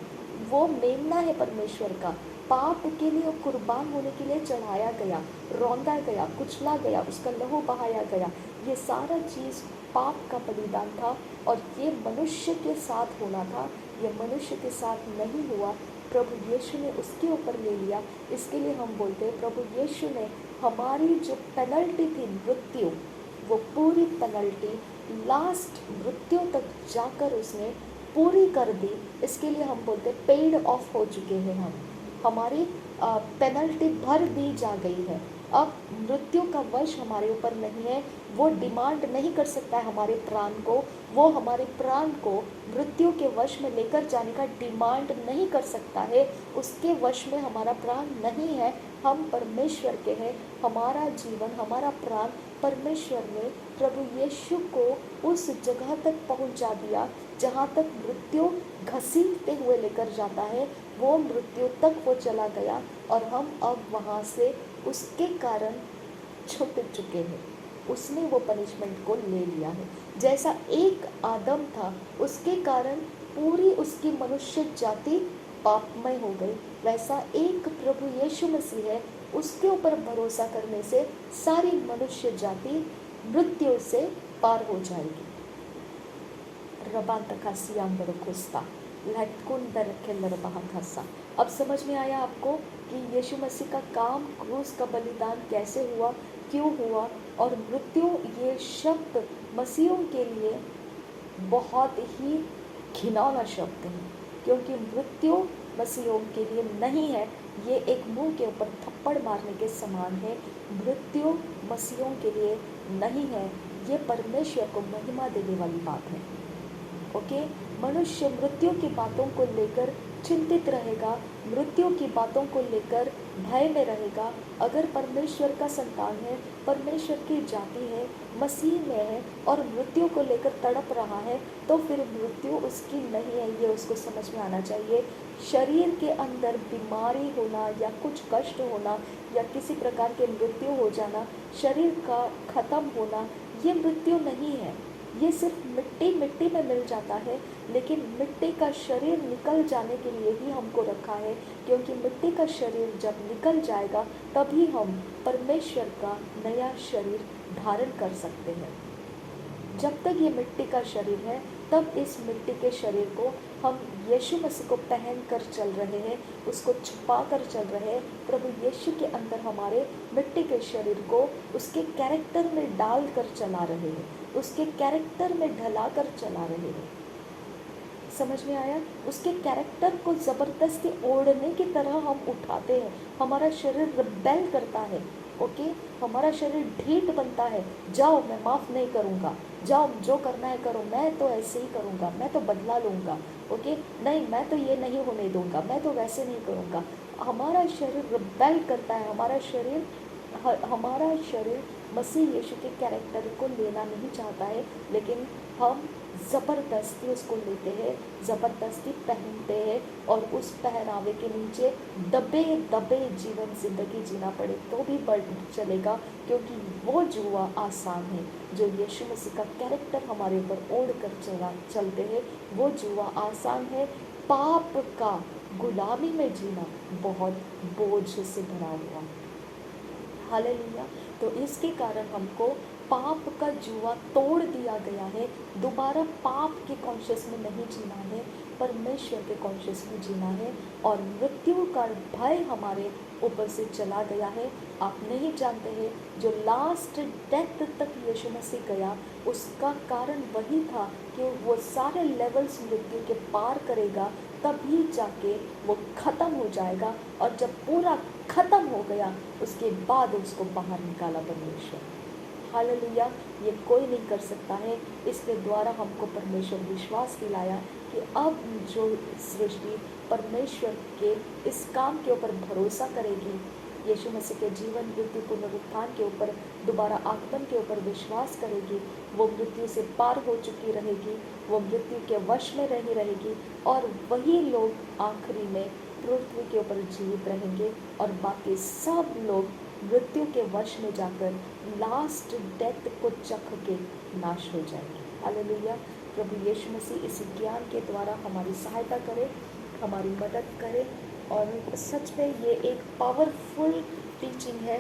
Speaker 1: वो मेमना है परमेश्वर का, पाप के लिए कुर्बान होने के लिए चढ़ाया गया, रौंदा गया, कुचला गया, उसका लहू बहाया गया। ये सारा चीज़ पाप का बलिदान था और ये मनुष्य के साथ होना था, ये मनुष्य के साथ नहीं हुआ। प्रभु यीशु ने उसके ऊपर ले लिया। इसके लिए हम बोलते हैं प्रभु यीशु ने हमारी जो पेनल्टी थी मृत्यु, वो पूरी पेनल्टी लास्ट मृत्यु तक जाकर उसने पूरी कर दी। इसके लिए हम बोलते हैं पेड ऑफ हो चुके हैं हम, हमारी पेनल्टी भर दी जा गई है। अब मृत्यु का वश हमारे ऊपर नहीं है, वो डिमांड नहीं कर सकता है हमारे प्राण को, वो हमारे प्राण को मृत्यु के वश में लेकर जाने का डिमांड नहीं कर सकता है, उसके वश में हमारा प्राण नहीं है। हम परमेश्वर के हैं, हमारा जीवन, हमारा प्राण परमेश्वर ने प्रभु यीशु को उस जगह तक पहुंचा दिया जहां तक मृत्यु घसीटते हुए लेकर जाता है, वो मृत्यु तक वो चला गया और हम अब वहां से उसके कारण छूट चुके हैं। उसने वो पनिशमेंट को ले लिया है। जैसा एक आदम था, उसके कारण पूरी उसकी मनुष्य जाति पापमय हो गई, वैसा एक प्रभु यीशु मसीह है, उसके ऊपर भरोसा करने से सारी मनुष्य जाति मृत्यु से पार हो जाएगी। अब समझ में आया आपको कि यीशु मसीह का काम, क्रूस का बलिदान कैसे हुआ, क्यों हुआ। और मृत्यु ये शब्द मसीहों के लिए बहुत ही घिनौना शब्द है, क्योंकि मृत्यु मसीहों के लिए नहीं है, ये एक मुंह के ऊपर थप्पड़ मारने के समान है। मृत्यु मसीहों के लिए नहीं है, ये परमेश्वर को महिमा देने वाली बात है। ओके, मनुष्य मृत्यु की बातों को लेकर चिंतित रहेगा, मृत्यु की बातों को लेकर भय में रहेगा। अगर परमेश्वर का संतान है, परमेश्वर की जाति है, मसीह में है और मृत्यु को लेकर तड़प रहा है, तो फिर मृत्यु उसकी नहीं है, ये उसको समझ में आना चाहिए। शरीर के अंदर बीमारी होना या कुछ कष्ट होना या किसी प्रकार के मृत्यु हो जाना, शरीर का खत्म होना, ये मृत्यु नहीं है। ये सिर्फ मिट्टी में मिल जाता है, लेकिन मिट्टी का शरीर निकल जाने के लिए ही हमको रखा है, क्योंकि मिट्टी का शरीर जब निकल जाएगा तभी हम परमेश्वर का नया शरीर धारण कर सकते हैं। जब तक ये मिट्टी का शरीर है, तब इस मिट्टी के शरीर को हम यीशु मसीह को पहन कर चल रहे हैं, उसको छुपा कर चल रहे हैं। प्रभु यीशु के अंदर हमारे मिट्टी के शरीर को उसके कैरेक्टर में डाल कर चला रहे हैं, उसके कैरेक्टर में ढला कर चला रहे हैं। समझ में आया? उसके कैरेक्टर को ज़बरदस्ती ओढ़ने की तरह हम उठाते हैं, हमारा शरीर रिबेल करता है, ओके, हमारा शरीर ढीठ बनता है, जाओ मैं माफ़ नहीं करूँगा, जाओ जो करना है करो, मैं तो ऐसे ही करूँगा, मैं तो बदला लूँगा, ओके, नहीं मैं तो ये नहीं होने दूँगा, मैं तो वैसे नहीं करूँगा। हमारा शरीर रिबेल करता है, हमारा शरीर मसीह यीशु के कैरेक्टर को लेना नहीं चाहता है, लेकिन हम ज़बरदस्ती उसको लेते हैं, ज़बरदस्ती पहनते हैं, और उस पहनावे के नीचे दबे दबे जीवन ज़िंदगी जीना पड़े तो भी बढ़ चलेगा, क्योंकि वो जुआ आसान है। जो यीशु मसीह का कैरेक्टर हमारे ऊपर ओढ़ कर चलते हैं, वो जुआ आसान है। पाप का गुलामी में जीना बहुत बोझ से भरा हुआ। हालेलुया। तो इसके कारण हमको पाप का जुआ तोड़ दिया गया है। दोबारा पाप के कॉन्शियस में नहीं जीना है, परमेश्वर के कॉन्शियस में जीना है, और मृत्यु का भय हमारे ऊपर से चला गया है। आप नहीं जानते हैं, जो लास्ट डेथ तक यीशु मसीह गया, उसका कारण वही था कि वो सारे लेवल्स मृत्यु के पार करेगा, तभी जाके वो ख़त्म हो जाएगा। और जब पूरा ख़त्म हो गया, उसके बाद उसको बाहर निकाला परमेश्वर। हालेलुया। ये कोई नहीं कर सकता है। इसके द्वारा हमको परमेश्वर विश्वास दिलाया कि अब जो सृष्टि परमेश्वर के इस काम के ऊपर भरोसा करेगी, यीशु मसीह के जीवन, मृत्यु, पुनरुत्थान के ऊपर, दोबारा आगमन के ऊपर विश्वास करेगी, वो मृत्यु से पार हो चुकी रहेगी, वो मृत्यु के वश में नहीं रहेगी, और वही लोग आखिरी में पृथ्वी के ऊपर जीवित रहेंगे, और बाकी सब लोग मृत्यु के वश में जाकर लास्ट डेथ को चख के नाश हो जाएंगे। हालेलुया। प्रभु यीशु मसीह इस ज्ञान के द्वारा हमारी सहायता करे, हमारी मदद करे, और सच में ये एक पावरफुल टीचिंग है।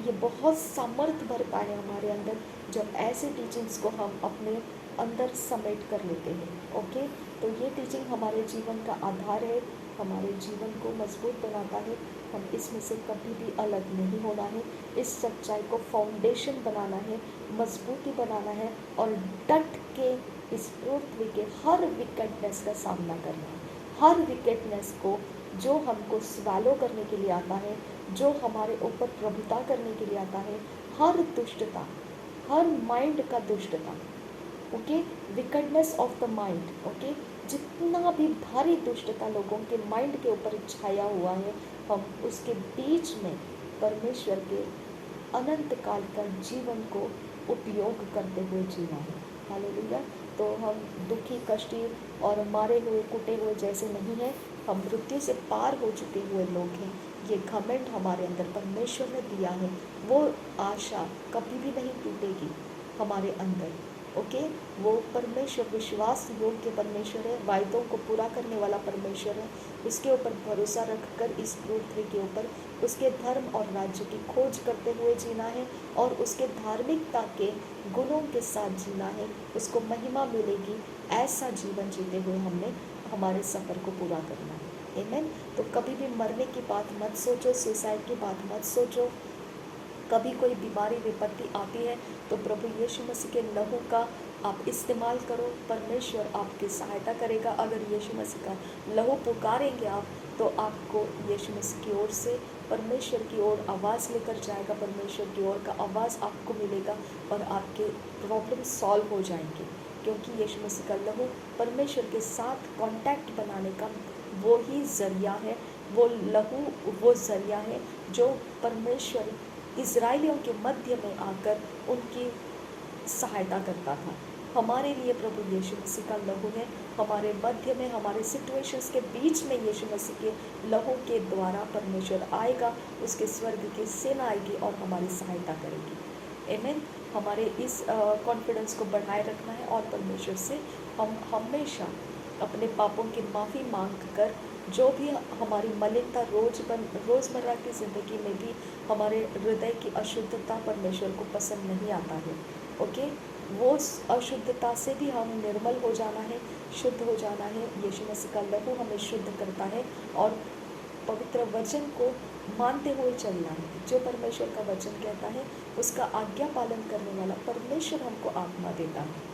Speaker 1: ये बहुत सामर्थ भरता है हमारे अंदर जब ऐसे टीचिंग्स को हम अपने अंदर समेट कर लेते हैं। ओके, तो ये टीचिंग हमारे जीवन का आधार है, हमारे जीवन को मजबूत बनाता है। हम इसमें से कभी भी अलग नहीं होना है। इस सच्चाई को फाउंडेशन बनाना है, मजबूती बनाना है, और डट के इस पृथ्वी के हर विकेटनेस का सामना करना है। हर विकेटनेस को जो हमको स्वैलो करने के लिए आता है, जो हमारे ऊपर प्रभुता करने के लिए आता है, हर दुष्टता, हर माइंड का दुष्टता, okay, wickedness of the mind, okay, जितना भी भारी दुष्टता लोगों के माइंड के ऊपर छाया हुआ है, हम उसके बीच में परमेश्वर के अनंत काल का जीवन को उपयोग करते हुए जीना है। हालेलुया। तो हम दुखी, कष्टी और मारे हुए, कुटे हुए जैसे नहीं हैं, हम मृत्यु से पार हो चुके हुए लोग हैं। ये घमंड हमारे अंदर परमेश्वर ने दिया है, वो आशा कभी भी नहीं टूटेगी हमारे अंदर। ओके, वो परमेश्वर विश्वास योग्य परमेश्वर है, वायदों को पूरा करने वाला परमेश्वर है। उसके ऊपर भरोसा रखकर इस पृथ्वी के ऊपर उसके धर्म और राज्य की खोज करते हुए जीना है, और उसके धार्मिकता के गुणों के साथ जीना है। उसको महिमा मिलेगी, ऐसा जीवन जीते हुए हमने हमारे सफ़र को पूरा करना है। आमीन। तो कभी भी मरने की बात मत सोचो, सुसाइड की बात मत सोचो। कभी कोई बीमारी विपत्ति आती है तो प्रभु यीशु मसीह के लहू का आप इस्तेमाल करो, परमेश्वर आपकी सहायता करेगा। अगर यीशु मसीह का लहू पुकारेंगे आप, तो आपको यीशु मसीह की ओर से परमेश्वर की ओर आवाज़ लेकर जाएगा, परमेश्वर की ओर का आवाज़ आपको मिलेगा, और आपके प्रॉब्लम सॉल्व हो जाएंगे, क्योंकि यीशु मसीह का लहू परमेश्वर के साथ कांटेक्ट बनाने का वो ही ज़रिया है। वो लहू वो ज़रिया है जो परमेश्वर इज़राइलियों के मध्य में आकर उनकी सहायता करता था। हमारे लिए प्रभु यीशु मसीह का लहू है, हमारे मध्य में, हमारे सिचुएशंस के बीच में यीशु मसीह के लहू के द्वारा परमेश्वर आएगा, उसके स्वर्ग की सेना आएगी और हमारी सहायता करेगी। आमीन। हमारे इस कॉन्फिडेंस को बढ़ाए रखना है, और परमेश्वर से हम हमेशा अपने पापों की माफ़ी मांग कर, जो भी हमारी मलिनता रोज़मर्रा की ज़िंदगी में भी हमारे हृदय की अशुद्धता परमेश्वर को पसंद नहीं आता है। ओके, वो अशुद्धता से भी हम निर्मल हो जाना है, शुद्ध हो जाना है। यीशु मसीह का लहू हमें शुद्ध करता है, और पवित्र वचन को मानते हुए चलना है। जो परमेश्वर का वचन कहता है उसका आज्ञा पालन करने वाला परमेश्वर हमको आत्मा देता है।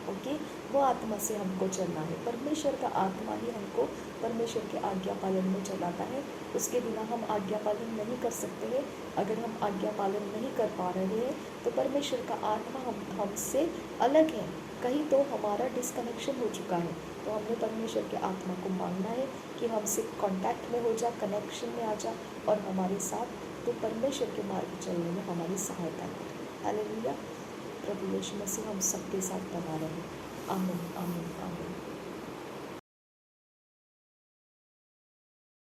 Speaker 1: ओके, वो आत्मा से हमको चलना है। परमेश्वर का आत्मा ही हमको परमेश्वर के आज्ञा पालन में चलाता है। उसके बिना हम आज्ञा पालन नहीं कर सकते हैं। अगर हम आज्ञा पालन नहीं कर पा रहे हैं तो परमेश्वर का आत्मा हमसे अलग है, कहीं तो हमारा डिस्कनेक्शन हो चुका है। तो हमने परमेश्वर के आत्मा को मांगना है कि हमसे कांटेक्ट में हो जा, कनेक्शन में आ जा और हमारे साथ तो परमेश्वर के मार्ग चलने में हमारी सहायता करे। हालेलुया। प्रभु यीशु मसीह हम सबके साथ बना रहे। आमीन, आमीन, आमीन।